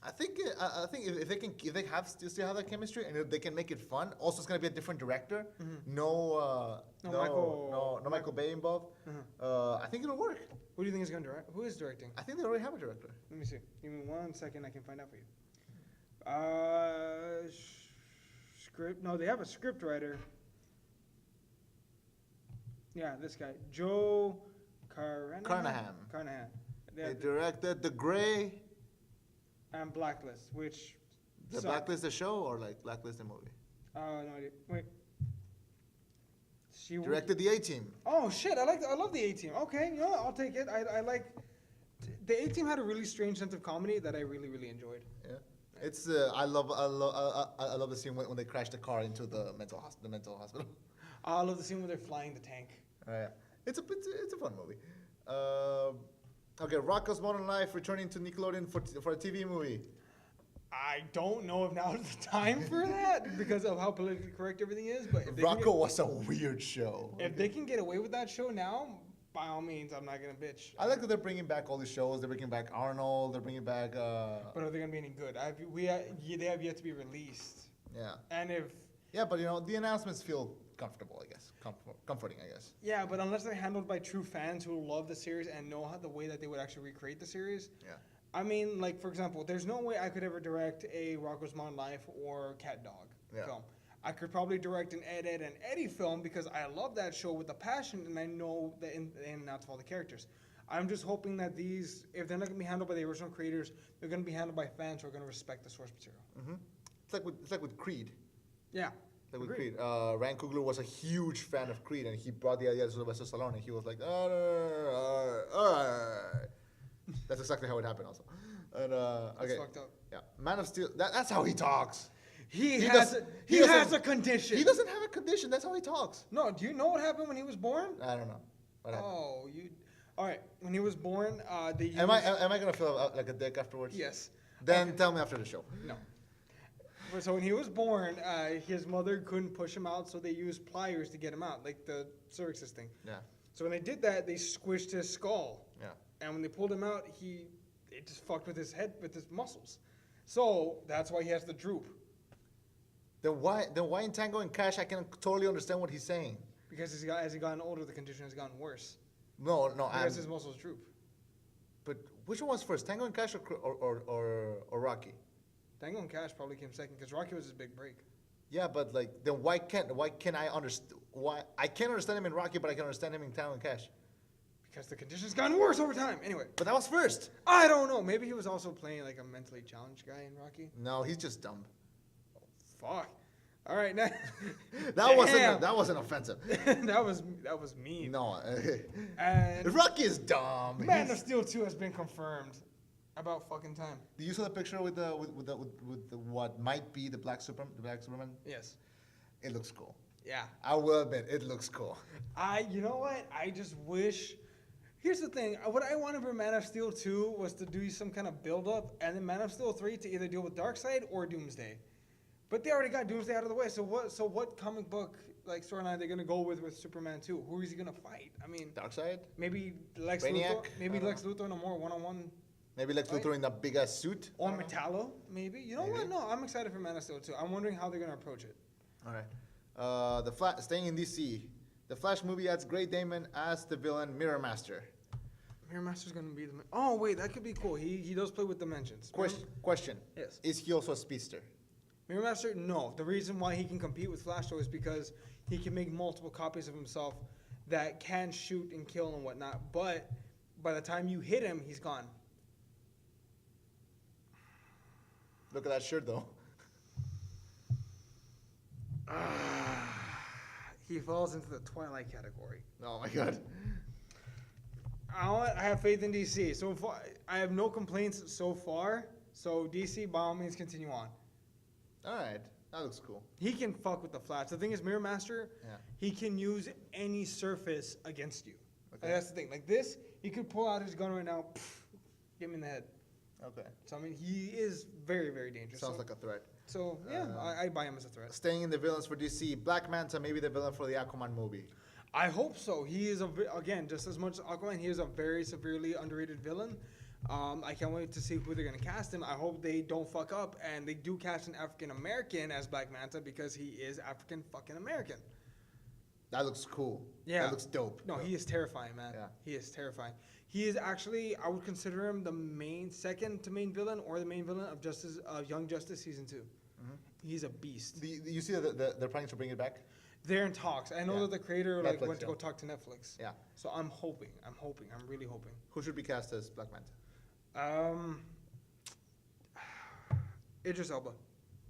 I think if they still have that chemistry and if they can make it fun. Also, it's gonna be a different director. No Michael Bay involved. I think it'll work. Who do you think is gonna direct? Who is directing? I think they already have a director. Let me see. Give me 1 second. I can find out for you. Script? No, they have a script writer. Yeah, this guy, Joe Carnahan. They directed The Grey and Blacklist, which Blacklist the show or like Blacklist the movie? No idea. Wait. She directed The A-Team. Oh shit! I love The A-Team. Okay, you know what? I'll take it. I like The A-Team had a really strange sense of comedy that I really enjoyed. Yeah. It's I love the scene when they crash the car into the mental hospital. I love the scene where they're flying the tank. Yeah, it's a fun movie. Okay, Rocko's Modern Life returning to Nickelodeon for a TV movie. I don't know if now is the time for that because of how politically correct everything is. But if Rocko was a weird show. If they can get away with that show now, by all means, I'm not gonna bitch. I like that they're bringing back all these shows. They're bringing back Arnold. They're bringing back. But are they gonna be any good? They have yet to be released. Yeah. And if. Yeah, but the announcements feel comfortable, I guess. Comforting, I guess. Yeah, but unless they're handled by true fans who love the series and know the way that they would actually recreate the series. Yeah. I mean, like, for example, there's no way I could ever direct a Rocko's Modern Life or Cat Dog film. I could probably direct an Ed, Edd and Eddie film because I love that show with a passion and I know the in and outs of all the characters. I'm just hoping that these, if they're not going to be handled by the original creators, they're going to be handled by fans who are going to respect the source material. Mm-hmm. It's like with Creed. Yeah. Like with Creed. Ryan Coogler was a huge fan of Creed and he brought the idea to Sylvester Stallone and he was like, all right. That's exactly how it happened also. And, That's fucked up. Yeah. Man of Steel, that's how he talks. He has a condition. He doesn't have a condition. That's how he talks. No, do you know what happened when he was born? I don't know. What happened? Oh, all right. When he was born, they used... Am I gonna feel like a dick afterwards? Yes. Then tell me after the show. No. So when he was born, his mother couldn't push him out, so they used pliers to get him out, like the cervixes thing. Yeah. So when they did that, they squished his skull. Yeah. And when they pulled him out, it just fucked with his head, with his muscles. So that's why he has the droop. Then why in Tango and Cash I can totally understand what he's saying? Because as he gotten older, the condition has gotten worse. No. Because his muscles droop. But which one was first, Tango and Cash or Rocky? Tango and Cash probably came second because Rocky was his big break. Yeah, but like then why can I understand? Why I can't understand him in Rocky, but I can understand him in Tango and Cash? Because the condition's gotten worse over time. Anyway. But that was first. I don't know. Maybe he was also playing like a mentally challenged guy in Rocky. No, he's just dumb. Fuck. All right, now. that wasn't offensive. that was mean. No. And Rocky is dumb. Man of Steel 2 has been confirmed. About fucking time. Did you saw the picture with the what might be the Black Superman? Yes. It looks cool. Yeah. I will admit, it looks cool. You know what? I just wish. Here's the thing. What I wanted for Man of Steel 2 was to do some kind of build-up, and then Man of Steel 3 to either deal with Darkseid or Doomsday. But they already got Doomsday out of the way. So what comic book like storyline are they gonna go with Superman 2? Who is he gonna fight? I mean, Darkseid? Maybe Lex Brainiac? Luthor. Maybe Lex Luthor in a more one-on-one. Maybe Lex Luthor in that big ass suit. Or Metallo, maybe. You know what? No, I'm excited for Man of Steel 2. I'm wondering how they're gonna approach it. All right. Staying in DC, the Flash movie adds Grey Damon as the villain Mirror Master. Mirror Master's gonna be the. Oh wait, that could be cool. He does play with dimensions. Question. Yes. Is he also a speedster? Mirror Master, no. The reason why he can compete with Flash though is because he can make multiple copies of himself that can shoot and kill and whatnot. But by the time you hit him, he's gone. Look at that shirt, though. He falls into the Twilight category. Oh my god. I have faith in DC. So far, I have no complaints so far. So DC, by all means, continue on. All right, that looks cool. He can fuck with the Flash. The thing is, Mirror Master, he can use any surface against you. Okay. Like, that's the thing. Like this, he could pull out his gun right now, get him in the head. Okay. So, I mean, he is very, very dangerous. Sounds like a threat. So, yeah, I buy him as a threat. Staying in the villains for DC, Black Manta may be the villain for the Aquaman movie. I hope so. He is, again, just as much as Aquaman, he is a very severely underrated villain. I can't wait to see who they're going to cast him. I hope they don't fuck up and they do cast an African-American as Black Manta because he is African-fucking-American. That looks cool. Yeah. That looks dope. No, he is terrifying, man. Yeah. He is terrifying. He is actually, I would consider him the second to main villain or the main villain of Young Justice Season 2. Mm-hmm. He's a beast. You see that they're planning to bring it back? They're in talks. I know that the creator Netflix, went to go talk to Netflix. Yeah. So I'm really hoping. Who should be cast as Black Manta? Idris Elba.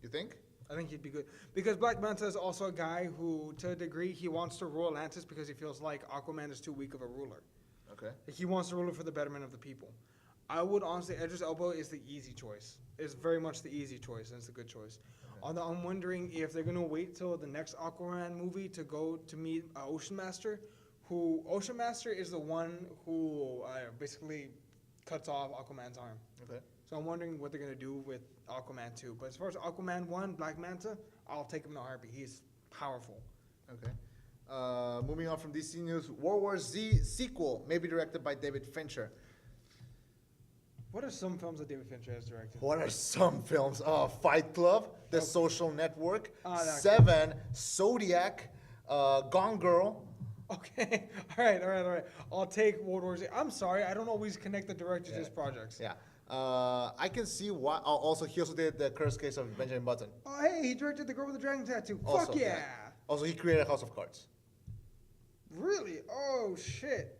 You think? I think he'd be good. Because Black Manta is also a guy who, to a degree, he wants to rule Atlantis because he feels like Aquaman is too weak of a ruler. Okay. He wants to rule it for the betterment of the people. I would honestly, Idris Elba is the easy choice. It's very much the easy choice, and it's a good choice. Okay. I'm wondering if they're going to wait till the next Aquaman movie to go to meet Ocean Master, Ocean Master is the one who basically cuts off Aquaman's arm. Okay. So I'm wondering what they're gonna do with Aquaman 2. But as far as Aquaman 1, Black Manta, I'll take him in a heartbeat. He's powerful. Okay. Moving on from DC news, World War Z sequel may be directed by David Fincher. What are some films that David Fincher has directed? What are some films? Fight Club, The Social Network, Seven, Seven, Zodiac, Gone Girl. Okay, all right. I'll take World War Z. I'm sorry, I don't always connect the directors to his projects. Yeah. I can see why. Also, he also did The Cursed Case of Benjamin Button. Oh, hey, he directed The Girl with the Dragon Tattoo. Also, Fuck yeah. Also, he created House of Cards. Really? Oh, shit.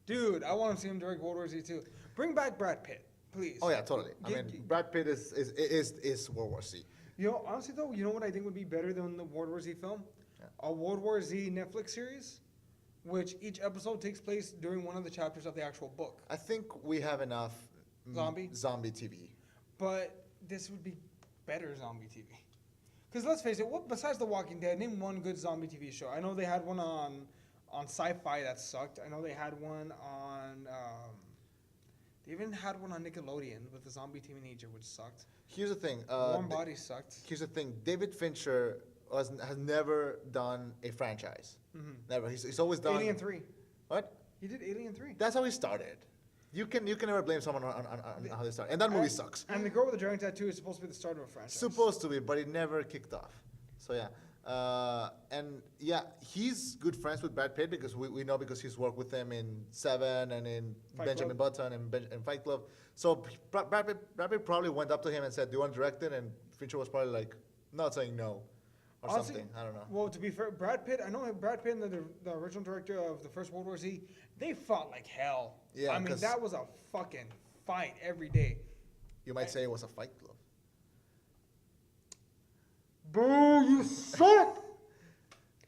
Dude, I want to see him direct World War Z too. Bring back Brad Pitt, please. Oh, yeah, totally. I mean, Brad Pitt is World War Z. You know, honestly, though, you know what I think would be better than the World War Z film? Yeah. A World War Z Netflix series, which each episode takes place during one of the chapters of the actual book. I think we have enough zombie TV. But this would be better zombie TV. Because let's face it, what besides The Walking Dead, name one good zombie TV show. I know they had one on Sci-Fi that sucked. I know they had one on... they even had one on Nickelodeon with the zombie teenager, which sucked. Here's the thing. Warm Bodies sucked. Here's the thing. David Fincher has never done a franchise. Mm-hmm. Never. He's always done... Alien 3. What? He did Alien 3. That's how he started. You can never blame someone on how they start. And that movie sucks. And The Girl with the Dragon Tattoo is supposed to be the start of a franchise. Supposed to be, but it never kicked off. So yeah. And yeah, he's good friends with Brad Pitt because we know because he's worked with him in Seven and in Benjamin Button and Fight Club. So Brad Pitt probably went up to him and said, "Do you want to direct it?" And Fincher was probably like, not saying no. Or honestly, something. I don't know. Well, to be fair, Brad Pitt, I know Brad Pitt and the original director of the first World War Z, they fought like hell. Yeah, I mean, that was a fucking fight every day. You might say it was a Fight Club. Boo, you suck!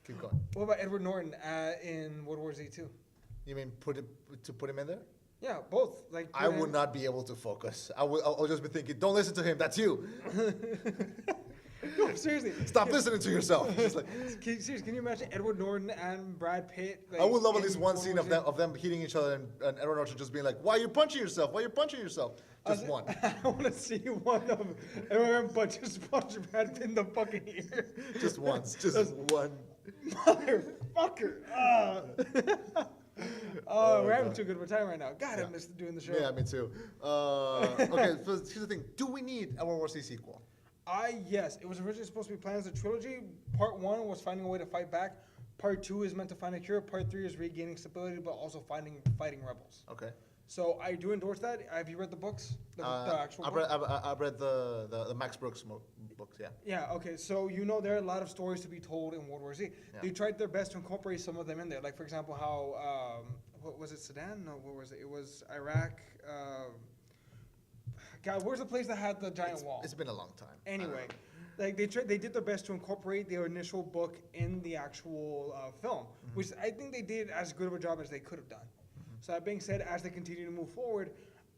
Keep going. What about Edward Norton in World War Z 2? You mean put him in there? Yeah, both. Like I would not be able to focus. I'll just be thinking, don't listen to him, that's you. No, seriously. Stop listening to yourself. Just like, seriously, can you imagine Edward Norton and Brad Pitt? Like, I would love at least one scene of them hitting each other and Edward Norton just being like, "Why are you punching yourself? Why are you punching yourself?" Just one. I want to see one of Edward Norton punch Brad Pitt in the fucking ear. Just once. Just one. Motherfucker. We're having too good of a time right now. God, I missed doing the show. Yeah, me too. Okay, so here's the thing. Do we need a World War C sequel? Yes. It was originally supposed to be planned as a trilogy. Part 1 was finding a way to fight back. Part 2 is meant to find a cure. Part 3 is regaining stability, but also fighting rebels. Okay. So I do endorse that. Have you read the books? The actual I've read the Max Brooks books, yeah. Yeah, okay. So you know there are a lot of stories to be told in World War Z. Yeah. They tried their best to incorporate some of them in there. Like, for example, how, what was it, Sudan? No, what was it? It was Iraq. God, where's the place that had the giant wall? It's been a long time. Anyway, like they did their best to incorporate their initial book in the actual film, which I think they did as good of a job as they could have done. So that being said, as they continue to move forward,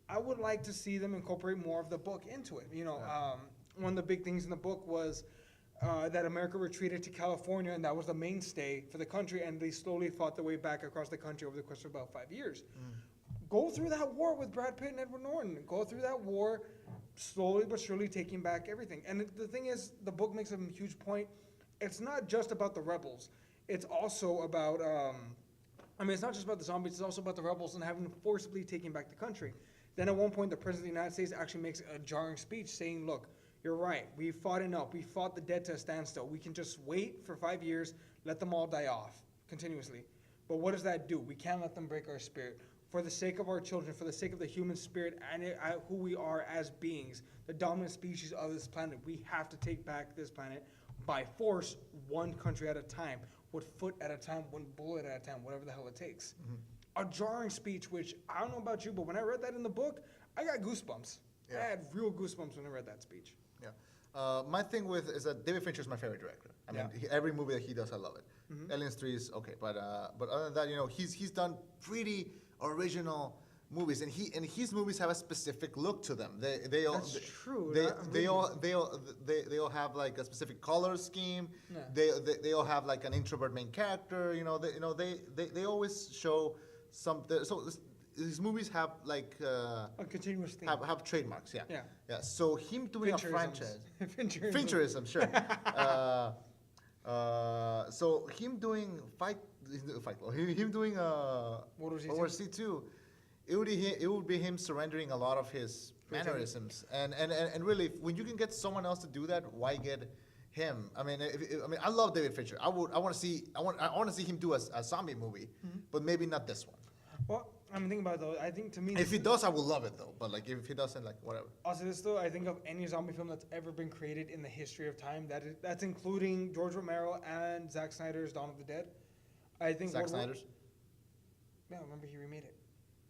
I would like to see them incorporate more of the book into it. You know, one of the big things in the book was that America retreated to California, and that was the mainstay for the country, and they slowly fought their way back across the country over the course of about 5 years. Go through that war with Brad Pitt and Edward Norton. Go through that war, slowly but surely taking back everything. And the thing is, the book makes a huge point. It's not just about the rebels. It's also about, it's not just about the zombies. It's also about the rebels and having forcibly taken back the country. Then at one point, the President of the United States actually makes a jarring speech saying, look, you're right. We fought enough. We fought the dead to a standstill. We can just wait for 5 years, let them all die off continuously. But what does that do? We can't let them break our spirit. For the sake of our children, for the sake of the human spirit and who we are as beings, the dominant species of this planet, we have to take back this planet by force, one country at a time, one foot at a time, one bullet at a time, whatever the hell it takes. A jarring speech, which I don't know about you, but when I read that in the book, I got goosebumps. Yeah. I had real goosebumps when I read that speech. Yeah. My thing is that David Fincher is my favorite director. I mean, every movie that he does, I love it. Aliens 3 is okay, but other than that, you know, he's done pretty original movies, and his movies have a specific look to them. They all That's true. They all have like a specific color scheme. Yeah. They all have like an introvert main character. You know they always show some. So his movies have like a continuous theme. Have trademarks. Yeah. Yeah. Yeah. So him doing a franchise. Fincherism, sure. So him doing him doing World War C2, it would be him surrendering a lot of his mannerisms, and really, when you can get someone else to do that, why get him? I mean, I love David Fincher. I want to see him do a zombie movie, but maybe not this one. Well, I'm thinking about it though. I think to me, if he does, I will love it though. But like, if he doesn't, like, whatever. Also, this though, I think of any zombie film that's ever been created in the history of time. That's including George Romero and Zack Snyder's Dawn of the Dead. I think Zack Snyder's. Yeah, remember he remade it.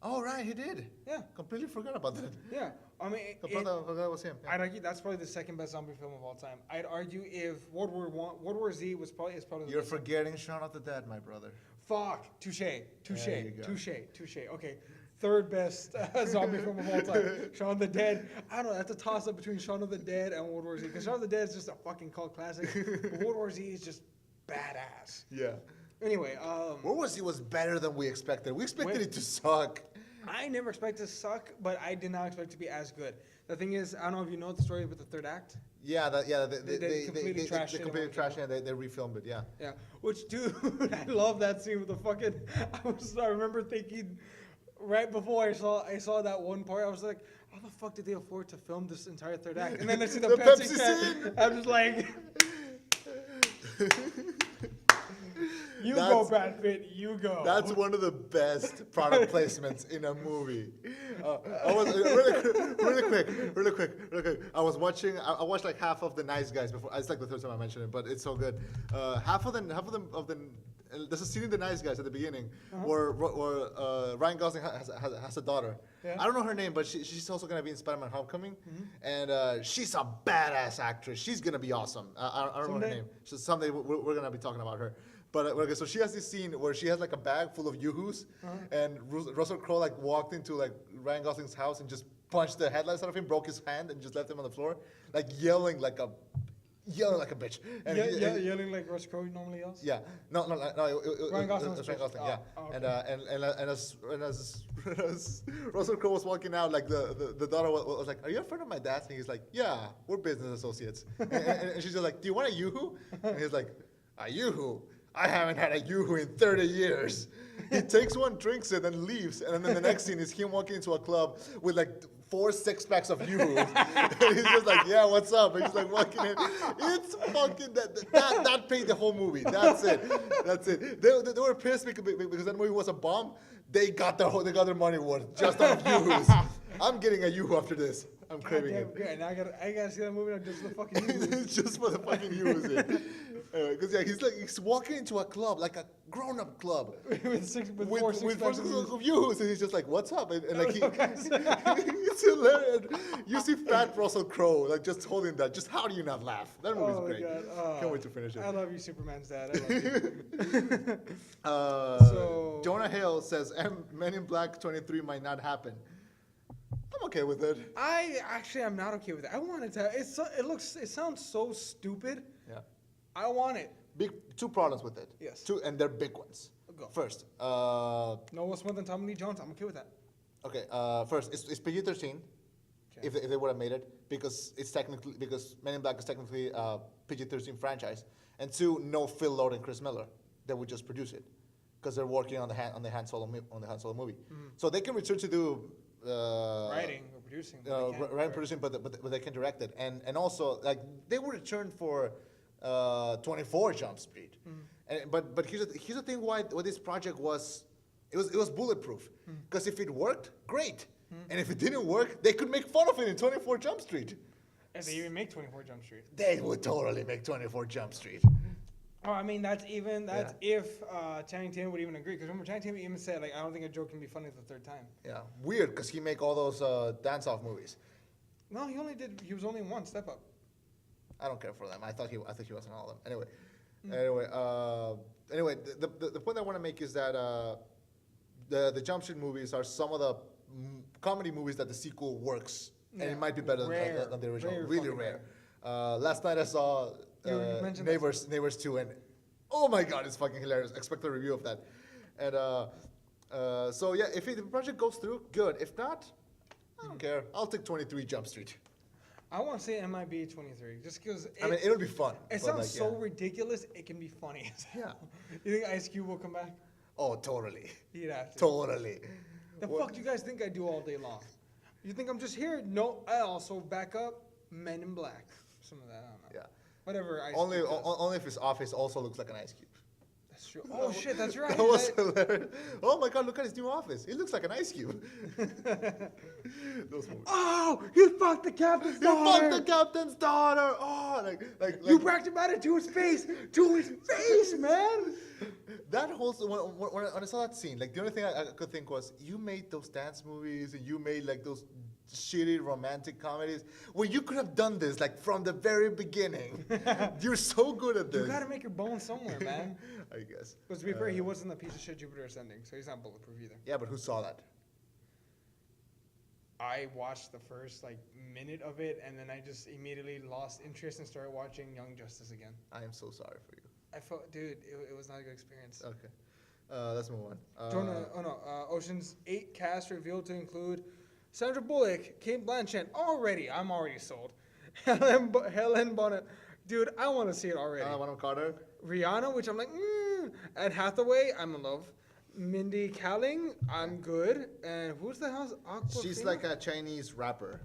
Oh right, he did. Yeah, completely forgot about that. Yeah, I mean, that was him. Yeah. I'd argue that's probably the second best zombie film of all time. I'd argue if World War Z is probably the You're forgetting Shaun of the Dead, my brother. Fuck, touche. Okay, third best zombie film of all time. Shaun of the Dead. I don't know. That's a toss up between Shaun of the Dead and World War Z. Because Shaun of the Dead is just a fucking cult classic. But World War Z is just badass. Yeah. Anyway, World War Z was better than we expected. We expected it to suck. I never expected it to suck, but I did not expect it to be as good. The thing is, I don't know if you know the story with the third act. Yeah, they completely trashed it. They completely trashed it. And they refilmed it. Yeah. Yeah, which dude, I love that scene with the fucking. I remember thinking, right before I saw that one part, I was like, how the fuck did they afford to film this entire third act? And then I see the Pepsi can. I'm just like. You go, Brad Pitt. You go. That's one of the best product placements in a movie. I was really quick. I watched like half of The Nice Guys before. It's like the third time I mentioned it, but it's so good. Half of them. There's a scene in The Nice Guys at the beginning where Ryan Gosling has a daughter. Yeah. I don't know her name, but she's also gonna be in Spider-Man: Homecoming, and she's a badass actress. She's gonna be awesome. I don't know her name. So someday we're gonna be talking about her. But okay, so she has this scene where she has like a bag full of yoo-hoos, and Russell Crowe like walked into like Ryan Gosling's house and just punched the headlights out of him, broke his hand, and just left him on the floor, like yelling like a bitch. And yelling like Russell Crowe normally yells. Yeah, no. Ryan Gosling. Ryan Gosling, yeah. Oh, okay. And as Russell Crowe was walking out, like the daughter was like, "Are you a friend of my dad's?" And he's like, "Yeah, we're business associates." and she's just like, "Do you want a yoo-hoo?" And he's like, "A yoo-hoo? I haven't had a yoo-hoo in 30 years. He takes one, drinks it, and leaves. And then the next scene is him walking into a club with like 4 6-packs of yoo-hoos. And he's just like, yeah, what's up? And he's like walking in. It's fucking, that paid the whole movie. That's it. They were pissed because that movie was a bomb. They got their money worth just out of yoo-hoos. I'm getting a yoo-hoo after this. I'm craving it. Yeah, now I gotta see that movie just for the fucking yoo-hoos. Just for the fucking yoo-hoos. Because he's walking into a club, like a grown-up club, with 4 6-packs of yoo-hoos, and he's just like, "What's up?" And like it's hilarious. You see fat Russell Crowe like just holding that. Just how do you not laugh? That movie's great. Can't wait to finish it. I love you, Superman's dad. I love you. So Jonah Hill says Men in Black 23 might not happen. I'm okay with it. I'm not okay with it. I want it to. It sounds so stupid. Yeah. I want it. Two problems with it. Yes. And they're big ones. Go. First. No one's more than Tommy Lee Jones. I'm okay with that. Okay. First, it's PG-13. Okay. If they would have made it, because Men in Black is technically a PG-13 franchise, and 2, no Phil Lord and Chris Miller. They would just produce it, because they're working on the Han Solo movie. So they can return to do writing or producing. Writing, producing, but they can direct it, and also like they would return for 24 Jump Street. But here's the thing: why this project was bulletproof. Because if it worked, great. And if it didn't work, they could make fun of it in 24 Jump Street. If they even make 24 Jump Street. They would totally make 24 Jump Street. Oh, I mean, that's if Channing Tatum would even agree. Because remember, Channing Tatum even said, like, I don't think a joke can be funny the third time. Yeah, weird, because he make all those dance-off movies. No, he was only in one, Step Up. I don't care for them. I thought he was in all of them. Anyway, the point I want to make is that the Jump Street movies are some of the comedy movies that the sequel works, and it might be better than the original. Really rare. Last night I saw Neighbors 2, and oh my god, it's fucking hilarious. Expect a review of that. And So yeah, if the project goes through, good. If not, I don't care. I'll take 23 Jump Street. I want to say MIB 23, just because. I mean, it'll be fun. It sounds so ridiculous. It can be funny. Yeah. You think Ice Cube will come back? Oh, totally. He'd have to. Totally. The fuck do you guys think I do all day long? You think I'm just here? No, I also back up Men in Black. Some of that, I don't know. Yeah. Whatever. Only if his office also looks like an Ice Cube. That's true. Oh shit, that's right. That was hilarious. Oh my god, look at his new office. It looks like an Ice Cube. Those movies. Oh, you fucked the captain's daughter. You fucked the captain's daughter. Oh, like you bragged about it to his face. To his face, man. That whole when I saw that scene, like the only thing I could think was, you made those dance movies and you made like those shitty romantic comedies where you could have done this like from the very beginning. You're so good at this. You gotta make your bones somewhere, man. I guess. But to be fair, he wasn't the piece of shit Jupiter Ascending, so he's not bulletproof either. Yeah, but who saw that? I watched the first like minute of it, and then I just immediately lost interest and started watching Young Justice again. I am so sorry for you. I felt, dude, it was not a good experience. Okay. Let's move on. Ocean's 8 cast revealed to include Sandra Bullock, Kate Blanchett. I'm already sold. Helen Bonnet. Dude, I want to see it already. Madam Carter. Rihanna, which I'm like, Anne Hathaway, I'm in love. Mindy Kaling, I'm good. And who's the hell's Aquafina? She's like a Chinese rapper.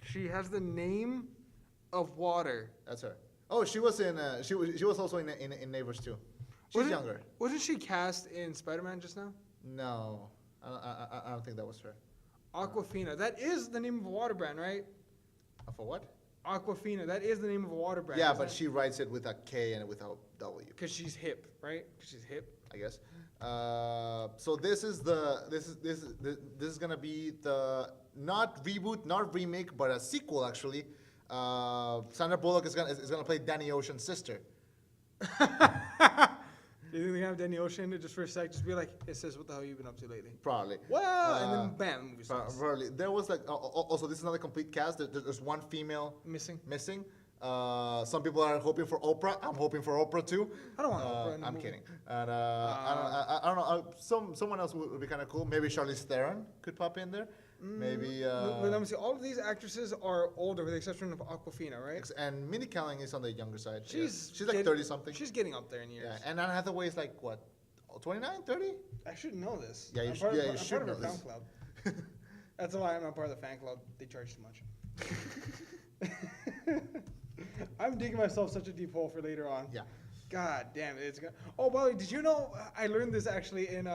She has the name of water. That's her. Oh, she was in. She was also in Neighbors too. She's younger. Wasn't she cast in Spider-Man just now? No, I don't think that was her. Aquafina. That is the name of a water brand, right? For what? Aquafina. That is the name of a water brand. Yeah, but she writes it with a K and with a W. Because she's hip, right? Because she's hip. I guess. So this is gonna be the not reboot, not remake, but a sequel actually. Sandra Bullock is gonna play Danny Ocean's sister. Do you think they have Danny Ocean just for a sec, just be like, it says, what the hell you been up to lately? Probably. Well, and then bam, movie starts. Probably. There was like, also this is not a complete cast. There's one female missing. Some people are hoping for Oprah. I'm hoping for Oprah too. I don't want Oprah in the I'm movie. kidding. And I don't know. Someone else would be kind of cool. Maybe Charlize Theron could pop in there. Maybe. Let me see. All of these actresses are older, with the exception of Aquafina, right? And Mindy Kaling is on the younger side. She's like 30 something. She's getting up there in years. Yeah, and Anne Hathaway is like what, 29, 30? I should know this. Yeah, you should know this. Fan club. That's why I'm not part of the fan club. They charge too much. I'm digging myself such a deep hole for later on. Yeah. God damn it! Oh, by the way, did you know I learned this actually in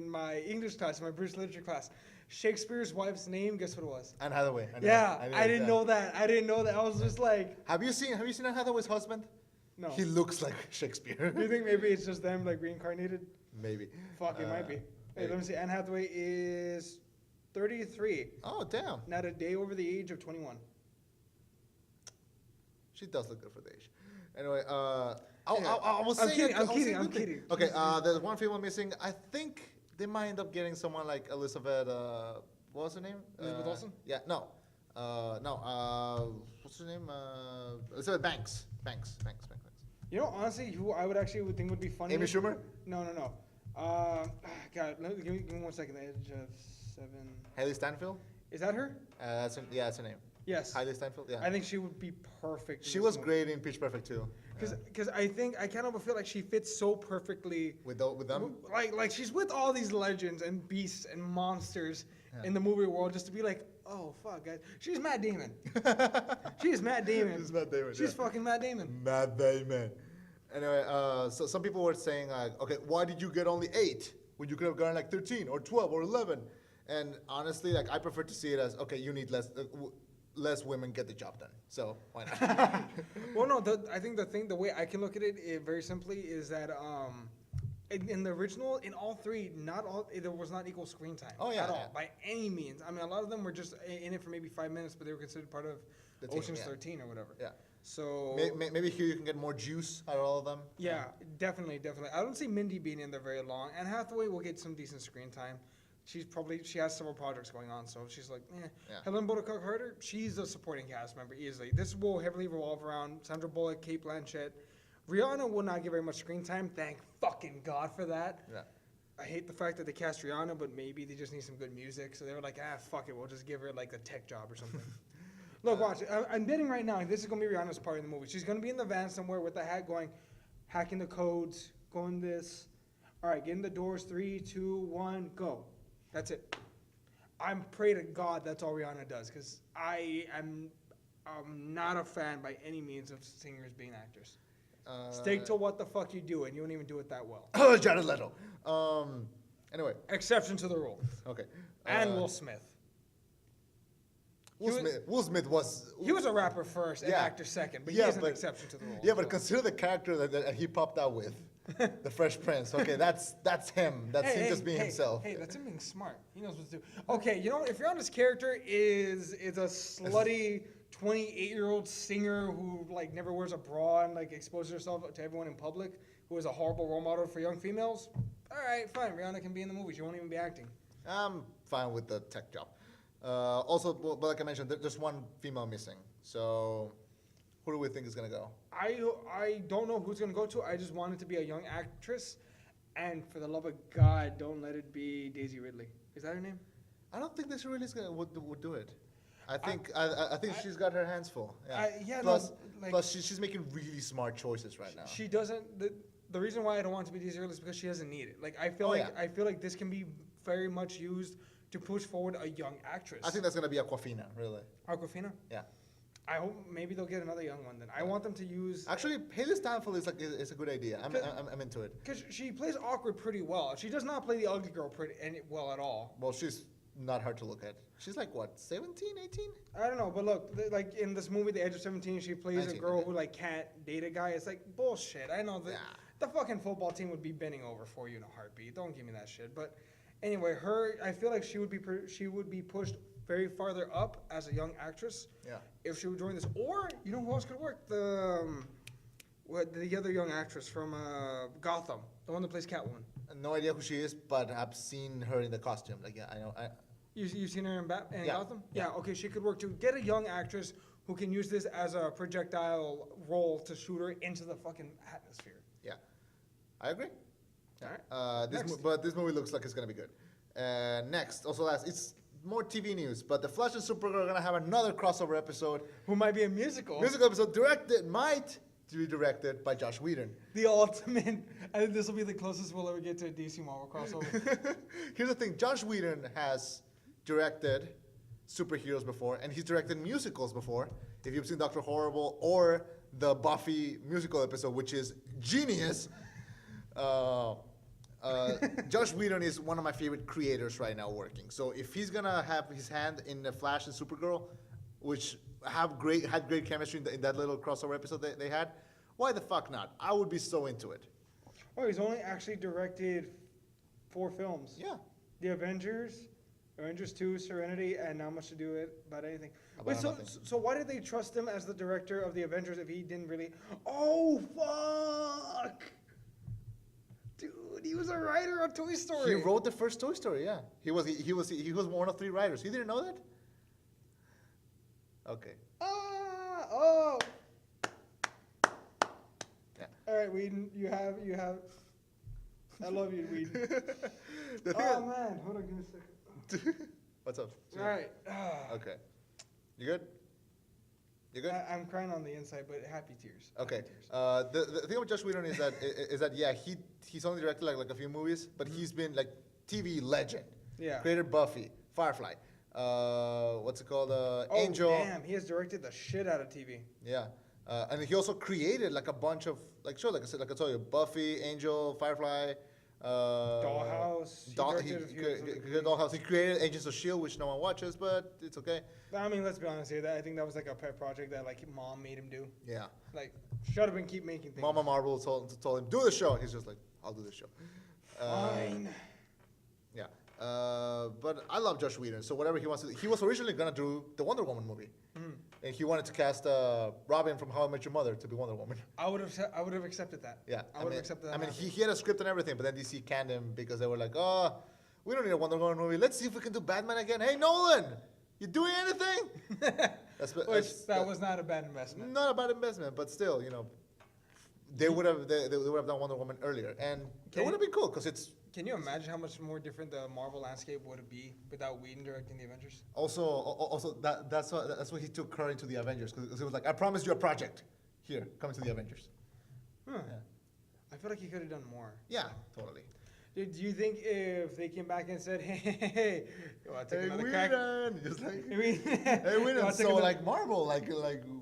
my English class, in my British literature class? Shakespeare's wife's name, guess what it was? Anne Hathaway. I didn't know that. I was just like. Have you seen Anne Hathaway's husband? No. He looks like Shakespeare. Do you think maybe it's just them like reincarnated? Maybe. Fuck, it might be. Hey, let me see. Anne Hathaway is 33. Oh, damn. Not a day over the age of 21. She does look good for the age. Anyway, I was saying. I'm kidding. Okay, there's one female missing. I think they might end up getting someone like Elizabeth. What was her name? Elizabeth Olsen? Yeah, no. What's her name? Elizabeth Banks. Banks. You know, honestly, who I would think would be funny? Amy Schumer? No. God, give me 1 second. The age of 7. Haley Stanfield? Is that her? That's her name. Yes. Haley Stanfield, yeah. I think she would be perfect. She was great in Pitch Perfect too. Because I can't help but feel like she fits so perfectly with them. Like she's with all these legends and beasts and monsters in the movie world, just to be like, oh fuck, guys, she's Matt Damon. She's Matt Damon. She's Matt Damon. She's fucking Matt Damon. Matt Damon. Anyway, so some people were saying like, okay, why did you get only 8 when you could have gotten like 13 or 12 or 11? And honestly, like I prefer to see it as, okay, you need less women get the job done. So why not? Well, no, I think the way I can look at it very simply is that in the original, in all 3, there was not equal screen time. Oh yeah, at all, by any means. I mean, a lot of them were just in it for maybe 5 minutes, but they were considered part of Ocean's 13 or whatever. Yeah. So maybe here you can get more juice out of all of them. Yeah, definitely. I don't see Mindy being in there very long, and Hathaway will get some decent screen time. She has several projects going on, so she's like, eh. Yeah. Helen Bonham Carter, she's a supporting cast member easily. This will heavily revolve around Sandra Bullock, Kate Blanchett, Rihanna will not get very much screen time. Thank fucking God for that. Yeah. I hate the fact that they cast Rihanna, but maybe they just need some good music. So they were like, fuck it, we'll just give her like a tech job or something. Look, watch. I'm betting right now, this is going to be Rihanna's part in the movie. She's going to be in the van somewhere with the hat going, hacking the codes, going this. All right, get in the doors, 3, 2, 1, go. That's it. I'm pray to God that's all Rihanna does, because I'm not a fan by any means of singers being actors. Stick to what the fuck you do, and you don't even do it that well. Jared Leto. Anyway. Exception to the rule. Okay. And Will Smith. Will Smith was... He was a rapper first and actor second, but he is an exception to the rule. Yeah, but consider the character that he popped out with. The Fresh Prince. Okay, that's him. That's him just being himself. Hey, that's him being smart. He knows what to do. Okay, you know, if Rihanna's character is a slutty 28-year-old singer who like never wears a bra and like exposes herself to everyone in public, who is a horrible role model for young females, all right, fine. Rihanna can be in the movie. She won't even be acting. I'm fine with the tech job. Also, but like I mentioned, there's one female missing. So, who do we think is gonna go? I don't know who's gonna go to. I just want it to be a young actress, and for the love of God, don't let it be Daisy Ridley. Is that her name? I don't think Daisy Ridley would do it. I think she's got her hands full. Yeah. Plus, she's making really smart choices right now. She doesn't. The reason why I don't want it to be Daisy Ridley is because she doesn't need it. Like I feel like this can be very much used to push forward a young actress. I think that's gonna be Aquafina, really. Aquafina? Yeah. I hope maybe they'll get another young one then. I want them to use. Actually, Haley Steinfeld is a good idea. I'm into it. Because she plays awkward pretty well. She does not play the ugly girl well at all. Well, she's not hard to look at. She's like what, 17, 18? I don't know, but look, like in this movie, The Edge of 17, she plays 19, a girl who like can't date a guy. It's like bullshit. I know that the fucking football team would be bending over for you in a heartbeat. Don't give me that shit. But anyway, I feel like she would be pushed very farther up as a young actress. Yeah. If she would join this, or you know who else could work? The other young actress from Gotham, the one that plays Catwoman. No idea who she is, but I've seen her in the costume. Like I know. You've seen her in Gotham? Yeah. Okay, she could work too. Get a young actress who can use this as a projectile role to shoot her into the fucking atmosphere. Yeah, I agree. All right. But this movie looks like it's gonna be good. Next, it's more TV news, but The Flash and Supergirl are gonna have another crossover episode. Who might be a musical? Musical episode might be directed by Josh Whedon. The ultimate. I think this will be the closest we'll ever get to a DC Marvel crossover. Here's the thing: Josh Whedon has directed superheroes before, and he's directed musicals before. If you've seen Dr. Horrible or the Buffy musical episode, which is genius. Josh Whedon is one of my favorite creators right now working. So if he's gonna have his hand in The Flash and Supergirl, which had great chemistry in that little crossover episode they had, why the fuck not? I would be so into it. Oh, he's only actually directed 4 films. Yeah. The Avengers 2, Serenity, and Not Much to Do About Anything. Wait, so why did they trust him as the director of the Avengers if he didn't really? Oh fuck! Dude, he was a writer on Toy Story. He wrote the first Toy Story. Yeah, he was one of 3 writers. You didn't know that? Okay. Oh. Yeah. All right, Whedon, you have. I love you, Whedon. Man, hold on, give me a second. What's up? All right. Okay. You good? You good? I'm crying on the inside, but happy tears. Okay. The thing with Josh Whedon is that he's only directed like a few movies, but he's been like TV legend. Yeah. Created Buffy, Firefly. What's it called? Angel. Oh damn! He has directed the shit out of TV. Yeah. And he also created like a bunch of like shows, like I told you, Buffy, Angel, Firefly. Dollhouse. Dollhouse. He created Agents of S.H.I.E.L.D., which no one watches, but it's okay. I mean, let's be honest here. I think that was like a pet project that like mom made him do. Yeah. Like, shut up and keep making things. Mama Marvel told him, do the show. He's just like, I'll do the show. Fine. Yeah. But I love Josh Whedon, so whatever he wants to do. He was originally going to do the Wonder Woman movie. Mm. And he wanted to cast Robin from How I Met Your Mother to be Wonder Woman. I would have accepted that. Yeah. I would have accepted that. I mean, he had a script and everything, but then DC canned him because they were like, oh, we don't need a Wonder Woman movie. Let's see if we can do Batman again. Hey, Nolan, you doing anything? That was not a bad investment. Not a bad investment, but still, they would have done Wonder Woman earlier, and it would have been cool because it's. Can you imagine how much more different the Marvel landscape would be without Whedon directing the Avengers? Also, that's what he took her into the Avengers because it was like, I promised you a project. Here, come to the Avengers. Huh. Yeah. I feel like he could have done more. Yeah, totally. Do you think if they came back and said, hey, you want to take another crack? Just like, hey, Whedon. So like Marvel, like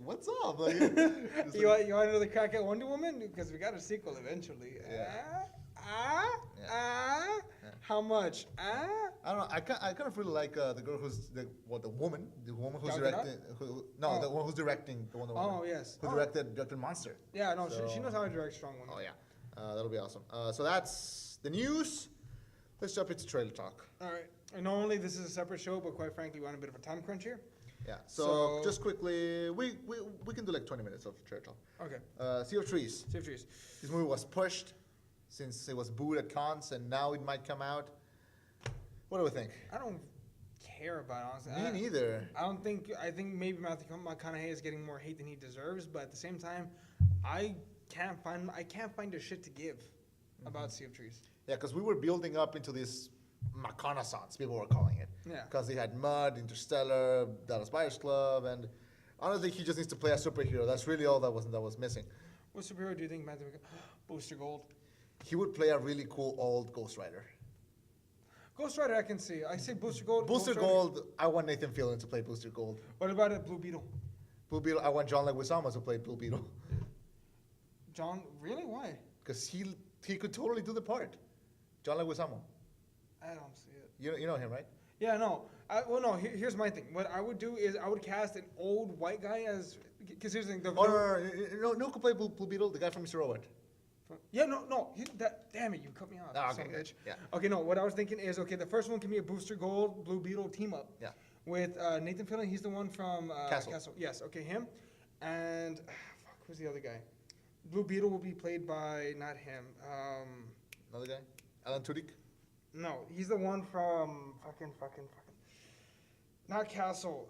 what's up? Like, you want another crack at Wonder Woman? Because we got a sequel eventually. Yeah. How much? I don't know. I kind of really like the girl who's the woman who's directing. The one who's directing the Wonder Woman. Oh yes. Who directed Monster. Yeah, no, so she knows how to direct strong women. Oh yeah, that'll be awesome. So that's the news. Let's jump into trailer talk. All right. And normally this is a separate show, but quite frankly, we're on a bit of a time crunch here. Yeah. So just quickly, we can do like 20 minutes of trailer talk. Okay. Sea of Trees. Sea of Trees. This movie was pushed since it was booed at cons, and now it might come out. What do we think? I don't care about it, honestly. Me neither. I think maybe Matthew McConaughey is getting more hate than he deserves, but at the same time, I can't find a shit to give about Sea of Trees. Yeah, because we were building up into this McConaissance, people were calling it. Yeah. Because they had Mud, Interstellar, Dallas Buyers Club, and honestly, he just needs to play a superhero. That's really all that was missing. What superhero do you think Matthew McConaughey? Booster Gold. He would play a really cool old Ghost Rider. Ghost Rider, I can see. I say Booster Gold. Booster Gold, I want Nathan Fillion to play Booster Gold. What about a Blue Beetle? Blue Beetle, I want John Leguizamo to play Blue Beetle. John, really? Why? Because he could totally do the part. John Leguizamo. I don't see it. You know him, right? Yeah, no. Here's my thing. What I would do is I would cast an old white guy as... Because here's the thing. No, could play Blue Beetle, the guy from Mr. Robot. Yeah, no. Damn it, you cut me off. Oh, okay, bitch. Yeah. Okay, no, what I was thinking is, the first one can be a Booster Gold, Blue Beetle team-up. Yeah. With Nathan Fillion, he's the one from... Castle. Yes, okay, him. And... who's the other guy? Blue Beetle will be played by... Not him. Another guy? Alan Tudyk? No, he's the one from... Fucking... Not Castle.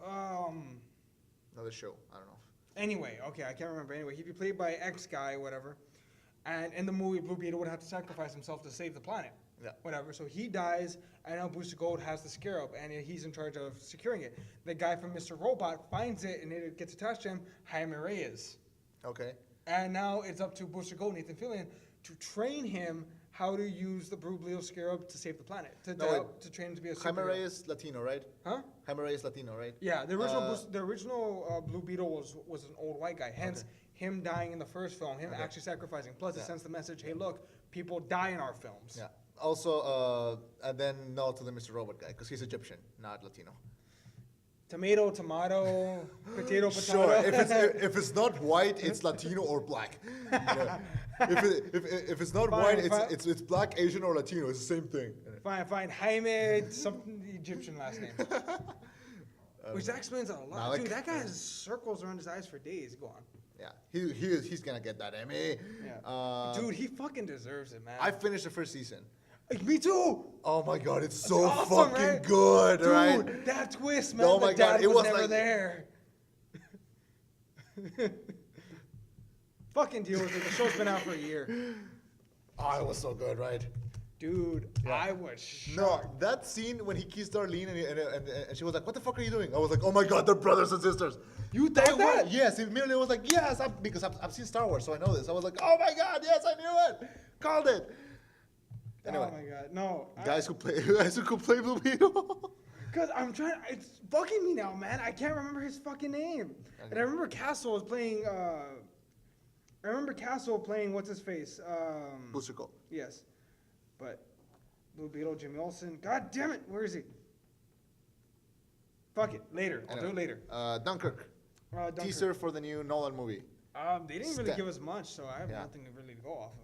Another show. I don't know. Anyway, okay, I can't remember. Anyway, he'd be played by X guy, whatever. And in the movie, Blue Beetle would have to sacrifice himself to save the planet. Yeah. Whatever. So he dies, and now Booster Gold has the scarab, and he's in charge of securing it. The guy from Mr. Robot finds it, and it gets attached to him, Jaime Reyes. Okay. And now it's up to Booster Gold, Nathan Fillion, to train him how to use the Blue Beetle scarab to save the planet. To train him to be a superhero. Jaime Reyes Latino, right? Huh? Jaime Reyes Latino, right? Yeah, the original Blue Beetle was an old white guy. Hence, him dying in the first film, him actually sacrificing. Plus, it sends the message, hey, look, people die in our films. Yeah. Also, and then no to the Mr. Robot guy, because he's Egyptian, not Latino. Tomato, potato. Sure, if it's not white, it's Latino or black. Yeah. If it's not white, it's black, Asian, or Latino. It's the same thing. Fine. Jaime, something Egyptian last name. Which that explains a lot. Dude, that guy has circles around his eyes for days. Go on. Yeah, he's gonna get that Emmy. Yeah. Dude, he fucking deserves it, man. I finished the first season. Me too. Oh my god, it's so awesome, fucking right? good, Dude, right? That twist, man. Oh my god, it was never like there. Fucking deal with it. The show's been out for a year. Oh, it was so good, right? Dude, I was shocked. No, that scene when he kissed Darlene and she was like, "What the fuck are you doing?" I was like, "Oh my god, they're brothers and sisters." You thought that? Yes, immediately I was like, "Yes," because I've seen Star Wars, so I know this. I was like, "Oh my god, yes, I knew it, called it." Anyway, oh my god, no. Guys who could play Blue Beetle. Cause it's bugging me now, man. I can't remember his fucking name. Okay. And I remember Castle was playing. What's his face? Booster Gold. Yes, but Blue Beetle, Jimmy Olsen. God damn it, where is he? Fuck it, later. I'll do it later. Dunkirk. Teaser for the new Nolan movie. They didn't really give us much, so I have nothing to really go off of.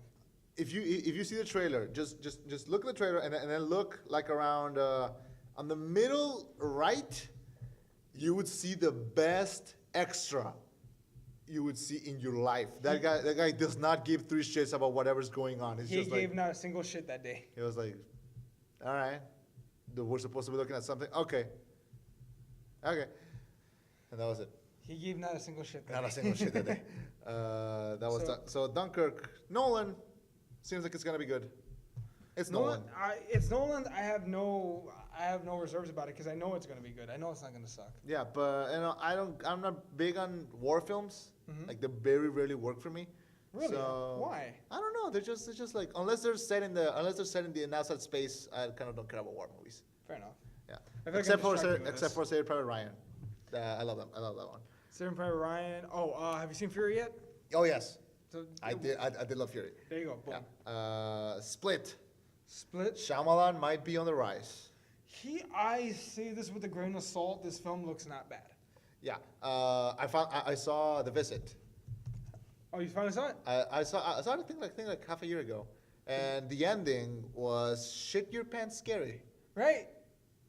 If you see the trailer, just look at the trailer and then look like around on the middle right, you would see the best extra you would see in your life. That guy does not give three shits about whatever's going on. He gave not a single shit that day. He was like, all right, we're supposed to be looking at something. Okay. And that was it. He gave not a single shit. Not a single shit that day. So Dunkirk. Nolan seems like it's gonna be good. It's Nolan. It's Nolan. I have no reserves about it because I know it's gonna be good. I know it's not gonna suck. Yeah, but I'm not big on war films. Mm-hmm. Like they very rarely work for me. Really? So, why? I don't know. It's just like unless they're set in the outside space, I kind of don't care about war movies. Fair enough. Yeah. Like except for Saving Private Ryan. I love them. I love that one. Saving Private Ryan. Oh, have you seen Fury yet? Oh yes. So, I did love Fury. There you go. Boom. Yeah. Split. Split. Shyamalan might be on the rise. I say this with a grain of salt. This film looks not bad. Yeah. I saw The Visit. Oh, you finally saw it? I saw it. I think like half a year ago, and the ending was shit your pants scary. Right.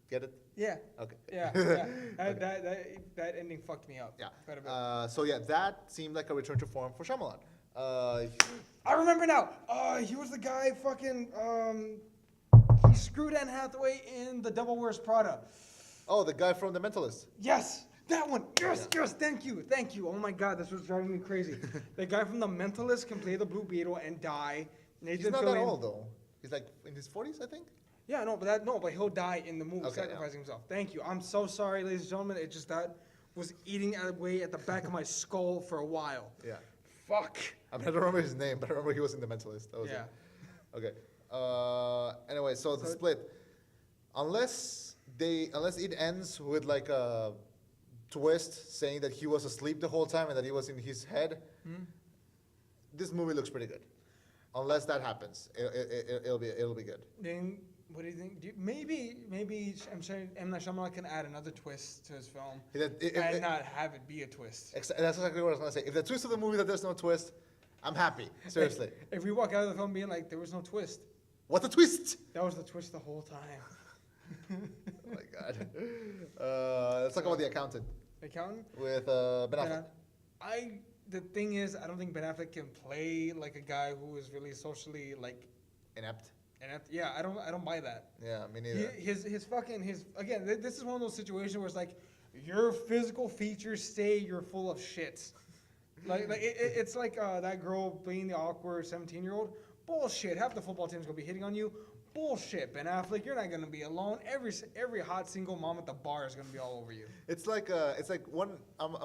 Get it? Yeah. Okay. Yeah. Okay. That ending fucked me up. Yeah. Quite a bit. So yeah, that seemed like a return to form for Shyamalan. I remember now. He was the guy fucking. He screwed Anne Hathaway in The Devil Wears Prada. Oh, the guy from The Mentalist. Yes. That one. Yes, thank you. Oh my God, this was driving me crazy. The guy from The Mentalist can play the Blue Beetle and die. He's not that old though. He's like in his 40s, I think. Yeah, but he'll die in the movie, sacrificing himself. Thank you. I'm so sorry, ladies and gentlemen. It just that was eating away at the back of my skull for a while. Yeah. Fuck. I don't remember his name, but I remember he was in The Mentalist. That was it. Okay. Anyway, so the split, unless it ends with like a twist saying that he was asleep the whole time and that he was in his head, this movie looks pretty good. Unless that happens, it'll be good. Then what do you think? Maybe I'm sure M. Night Shyamalan can add another twist to his film and not have it be a twist. That's exactly what I was gonna say. If the twist of the movie that there's no twist, I'm happy. Seriously. If we walk out of the film being like there was no twist. What's the twist? That was the twist the whole time. Oh my God. Let's talk about The Accountant. The Accountant? With Ben Affleck. The thing is, I don't think Ben Affleck can play like a guy who is really socially like inept. Yeah, I don't buy that. Yeah, me neither. His again, this is one of those situations where it's like your physical features say you're full of shit. It's like that girl being the awkward 17-year-old. Bullshit. Half the football team's gonna be hitting on you. Bullshit, Ben Affleck. You're not gonna be alone. Every hot single mom at the bar is gonna be all over you. It's like a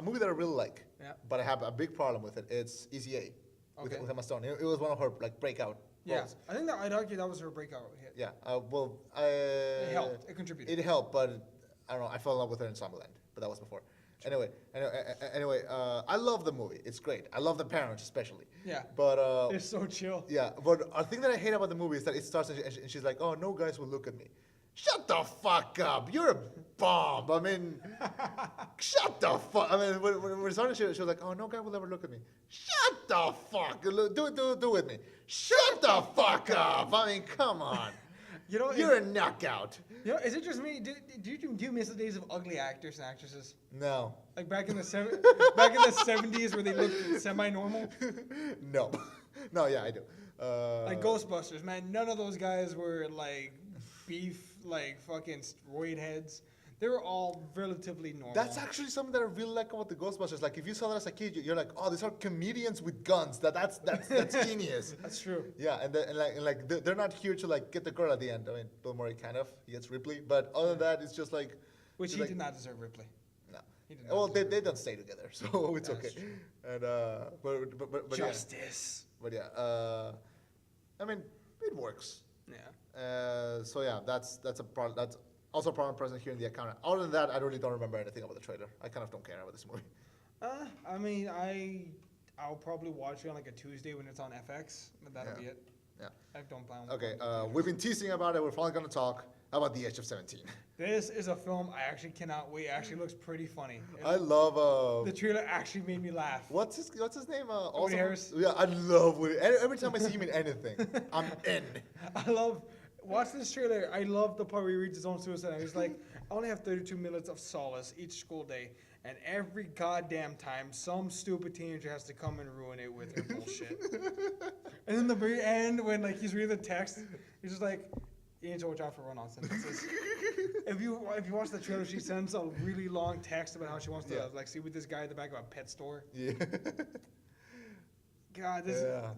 movie that I really like. Yeah. But I have a big problem with it. It's Easy A. With Emma Stone. It was one of her like breakout. Yeah, roles. I think I'd argue that was her breakout hit. Yeah. It helped. It contributed. It helped, but I don't know. I fell in love with her in Zombieland, but that was before. Anyway, I love the movie. It's great. I love the parents especially. Yeah. But they're so chill. Yeah, but the thing that I hate about the movie is that it starts and she's like, "Oh, no guys will look at me." Shut the fuck up! You're a bomb. I mean, shut the fuck. I mean, when we started, she was like, "Oh, no guy will ever look at me." Shut the fuck. Do with me. Shut the fuck up. I mean, come on. You know, you're a knockout. You know, is it just me? Do you miss the days of ugly actors and actresses? No. Like back in the 70s where they looked semi-normal? No. No, yeah, I do. Like Ghostbusters, man. None of those guys were like beef, like fucking steroid heads. They were all relatively normal. That's actually something that I really like about the Ghostbusters. Like, if you saw that as a kid, you're like, oh, these are comedians with guns. That's genius. That's true. Yeah, and they're not here to like get the girl at the end. I mean, Bill Murray kind of, he gets Ripley, but other than that, it's just like. Which he did not deserve Ripley. No. Well, they don't stay together, so it's okay. And but justice. Yeah. But yeah, I mean, it works. Yeah. So yeah, that's a problem. That's also a problem present here in The Accountant. Other than that, I really don't remember anything about the trailer. I kind of don't care about this movie. I mean, I'll probably watch it on like a Tuesday when it's on FX, but that'll be it. Yeah. I don't plan on. Okay. We've been teasing about it. We're finally going to talk about The Edge of 17. This is a film I actually cannot wait. It actually looks pretty funny. I love. The trailer actually made me laugh. What's his name? Woody Harris. Yeah, I love Woody. Every time I see him in anything, I'm in. Watch this trailer. I love the part where he reads his own suicide note. He's like, I only have 32 minutes of solace each school day, and every goddamn time some stupid teenager has to come and ruin it with her bullshit. And then the very end, when like he's reading the text, he's just like, You need to watch out for run-on sentences. if you watch the trailer, she sends a really long text about how she wants to like see with this guy at the back of a pet store. Yeah. God,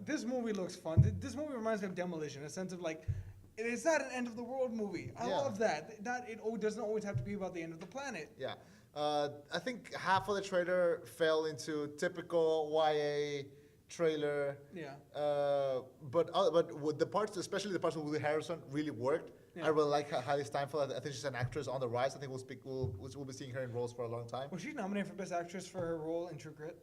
this movie looks fun. This movie reminds me of Demolition, in a sense of like, it's not an end of the world movie. I love that. It doesn't always have to be about the end of the planet. Yeah. I think half of the trailer fell into typical YA trailer. Yeah. But with the parts, especially the parts with Woody Harrelson, really worked. Yeah. I really like Hailey Steinfeld. I think she's an actress on the rise. I think we'll be seeing her in roles for a long time. Was she nominated for Best Actress for her role in True Grit?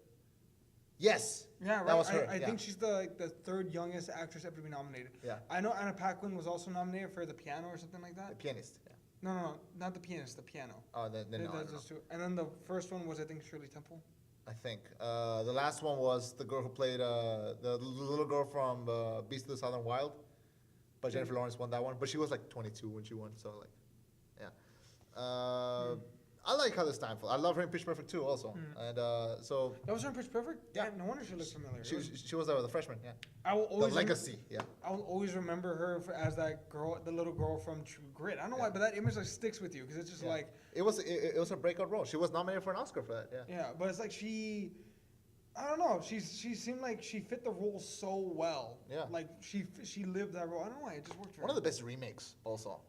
Yes. Yeah, right. That was her. I think she's the third youngest actress ever to be nominated. Yeah. I know Anna Paquin was also nominated for The Piano or something like that. The Pianist. Yeah. No, not The Pianist. The Piano. Oh, then no. Those two. And then the first one was, I think, Shirley Temple. I think the last one was the girl who played the little girl from Beast of the Southern Wild, but Jennifer Lawrence won that one. But she was like 22 when she won, so like, yeah. I like Hailey Steinfeld. I love her in Pitch Perfect too, also. And so that was her in Pitch Perfect. Yeah, no wonder she looked familiar. She was the freshman. Yeah. I will always the legacy. Yeah. I will always remember her as that girl, the little girl from True Grit. I don't know why, but that image like sticks with you because it's just like it was a breakout role. She was nominated for an Oscar for that. Yeah. Yeah, but it's like I don't know. She seemed like she fit the role so well. Yeah. Like she lived that role. I don't know why it just worked for her. One of the best remakes, also.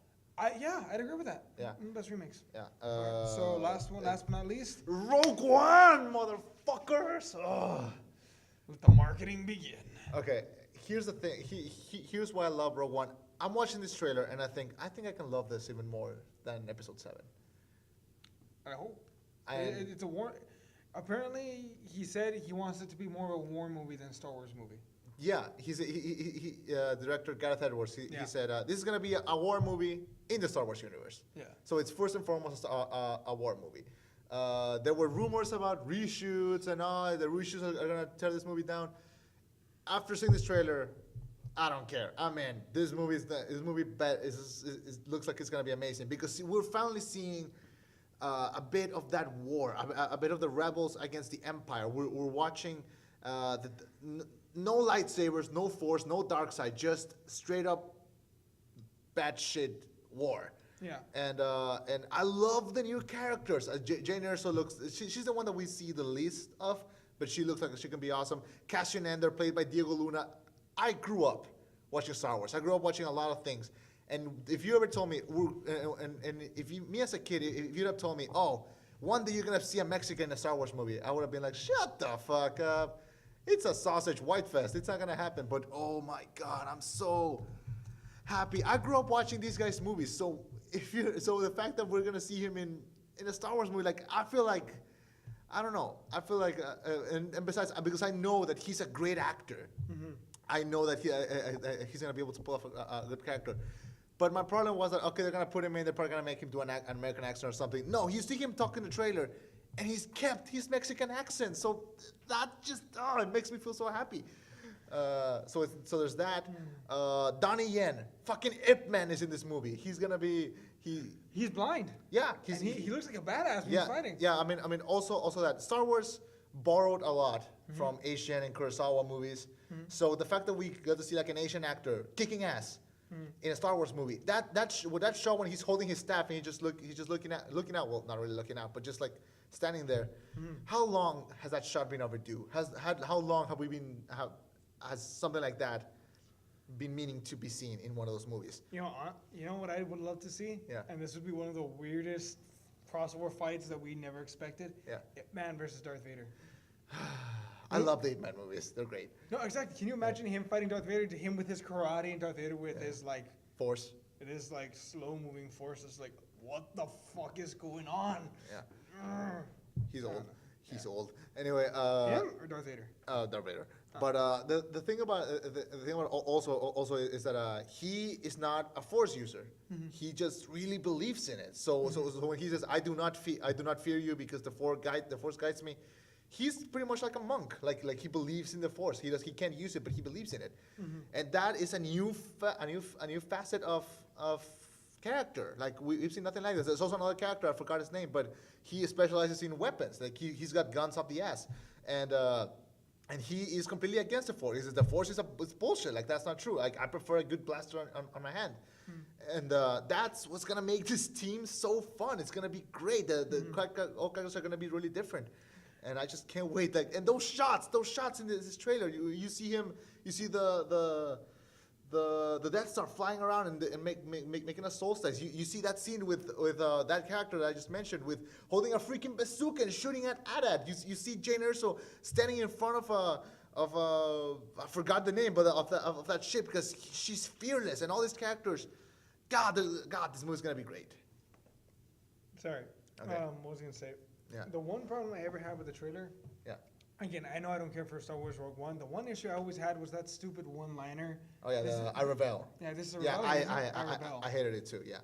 I'd agree with that. Yeah. Best remakes. Yeah. So last but not least, Rogue One, motherfuckers. Oh. Let the marketing begin. Okay, here's the thing. Here's why I love Rogue One. I'm watching this trailer and I think I can love this even more than Episode 7. I hope. It's a war. Apparently, he said he wants it to be more of a war movie than a Star Wars movie. Yeah, director Gareth Edwards. He said this is gonna be a war movie in the Star Wars universe. Yeah. So it's first and foremost a war movie. There were rumors about reshoots and all. The reshoots are gonna tear this movie down. After seeing this trailer, I don't care. I mean, this movie looks like it's gonna be amazing because we're finally seeing a bit of that war, a bit of the rebels against the Empire. We're watching no lightsabers, no Force, no dark side, just straight up batshit war. Yeah. And I love the new characters. Jane Erso she's the one that we see the least of, but she looks like she can be awesome. Cassian Andor, played by Diego Luna. I grew up watching Star Wars. I grew up watching a lot of things. And if you ever told me, me as a kid, if you'd have told me, oh, one day you're going to see a Mexican in a Star Wars movie, I would have been like, shut the fuck up. It's a sausage white fest. It's not going to happen. But oh my God, I'm so happy. I grew up watching these guys' movies. So the fact that we're going to see him in a Star Wars movie, like, I feel like, I don't know. I feel like, and besides, because I know that he's a great actor. Mm-hmm. I know that he's going to be able to pull off a good character. But my problem was that, okay, they're going to put him in, they're probably going to make him do an American accent or something. No, you see him talking in the trailer, and he's kept his Mexican accent. So that just, it makes me feel so happy. So there's that. Donnie Yen, fucking Ip Man is in this movie. He's going to be, he's blind. Yeah. He looks like a badass when he's fighting. Yeah, I mean, also that Star Wars borrowed a lot from Asian and Kurosawa movies. Mm-hmm. So the fact that we got to see like an Asian actor kicking ass in a Star Wars movie, that show when he's holding his staff and he's just looking out. Well, not really looking out, but just like standing there. Mm-hmm. How long has that shot been overdue? How long have we been? Has something like that been meaning to be seen in one of those movies? You know what I would love to see? Yeah. And this would be one of the weirdest crossover fights that we never expected. Yeah. Ip Man versus Darth Vader. I love the Ip Man movies. They're great. No, exactly. Can you imagine him fighting Darth Vader, to him with his karate and Darth Vader with his like Force? It is like slow moving force. It's like, what the fuck is going on? Yeah. He's old. He's old. Anyway. Him or Darth Vader? Darth Vader. But the thing about also is that he is not a Force user. Mm-hmm. He just really believes in it. So when he says, I do not fear you because the Force guides me. He's pretty much like a monk. Like he believes in the Force. He can't use it, but he believes in it. Mm-hmm. And that is a new facet of character. Like we've seen nothing like this. There's also another character, I forgot his name, but he specializes in weapons. Like he's got guns up the ass. And And he is completely against the Force. He says the Force is it's bullshit. Like, that's not true. Like, I prefer a good blaster on my hand. And that's what's going to make this team so fun. It's going to be great. All characters are going to be really different. And I just can't wait. Like, and those shots in this trailer, you see him, you see the Death Star flying around and making a solstice. You see that scene with that character that I just mentioned, with holding a freaking bazooka and shooting at it. You see Jane Erso standing in front of I forgot the name, but of that ship, because she's fearless, and all these characters. God, this movie's gonna be great. Sorry. Okay. What was I gonna say? Yeah. The one problem I ever had with the trailer. Yeah. Again, I know I don't care for Star Wars Rogue One. The one issue I always had was that stupid one-liner. Oh yeah, I rebel. Yeah, this is a yeah. rebellion. I rebel. I hated it too. Yeah.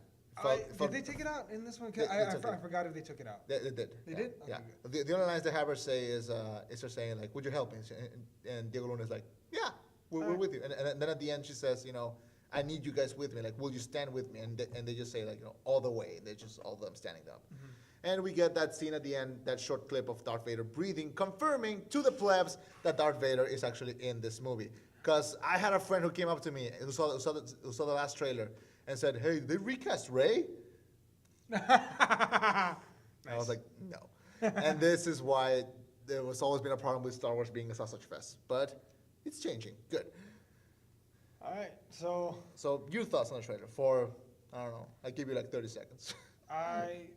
Did they take it out in this one? I forgot if they took it out. They did. They did? Yeah. Okay, The only lines they have her say is her saying like, "Would you help me?" And Diego Luna is like, "Yeah, we're with you." And then at the end she says, "I need you guys with me. Like, will you stand with me?" And they just say like, all the way. They're just all of them standing up. Mm-hmm. And we get that scene at the end, that short clip of Darth Vader breathing, confirming to the plebs that Darth Vader is actually in this movie. Because I had a friend who came up to me who saw the last trailer and said, "Hey, they recast Rey?" Nice. I was like, no. And this is why there was always been a problem with Star Wars being a sausage fest. But it's changing. Good. All right, so your thoughts on the trailer for, I don't know, I give you like 30 seconds. I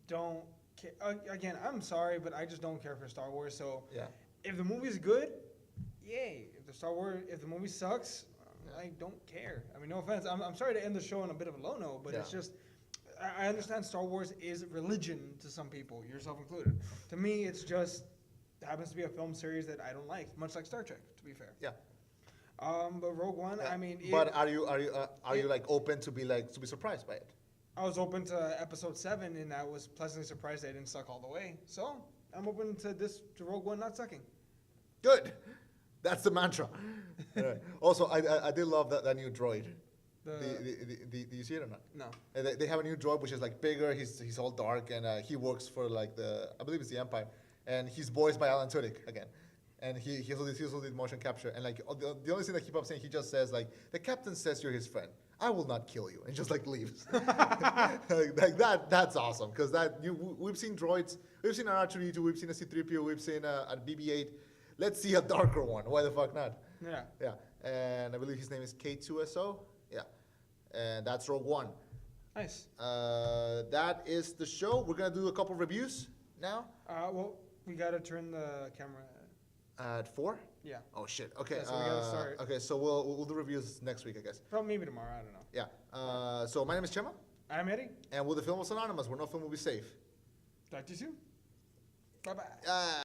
don't care. Again, I'm sorry, but I just don't care for Star Wars. So yeah. If the movie's good, yay. If the movie sucks, I don't care. I mean, no offense. I'm sorry to end the show on a bit of a low note, but it's just, I understand Star Wars is religion to some people, yourself included. To me, it's just happens to be a film series that I don't like, much like Star Trek, to be fair. Yeah. But Rogue One, I mean. But are you like open to be surprised by it? I was open to episode 7, and I was pleasantly surprised I didn't suck all the way. So I'm open to Rogue One not sucking. Good. That's the mantra. Also, I did love that new droid. Do you see it or not? No. They have a new droid which is like bigger. He's all dark, and he works for like I believe it's the Empire, and he's voiced by Alan Tudyk again. And he also did motion capture, and like the only thing that he keeps saying, he just says like, "The captain says you're his friend. I will not kill you," and just like leaves. like that. That's awesome, because we've seen droids, we've seen an R2D2, we've seen a C-3PO, we've seen a BB-8. Let's see a darker one. Why the fuck not? Yeah. Yeah. And I believe his name is K2SO. Yeah. And that's Rogue One. Nice. That is the show. We're gonna do a couple reviews now. Well, we gotta turn the camera. At 4? Yeah. Oh shit. Okay. Yeah, so we gotta start. Okay, so we'll do reviews next week, I guess. Probably maybe tomorrow. I don't know. Yeah. So my name is Chema. I'm Eddie. And we're the Film was Anonymous. Where no film will be safe. Talk to you soon. Bye bye.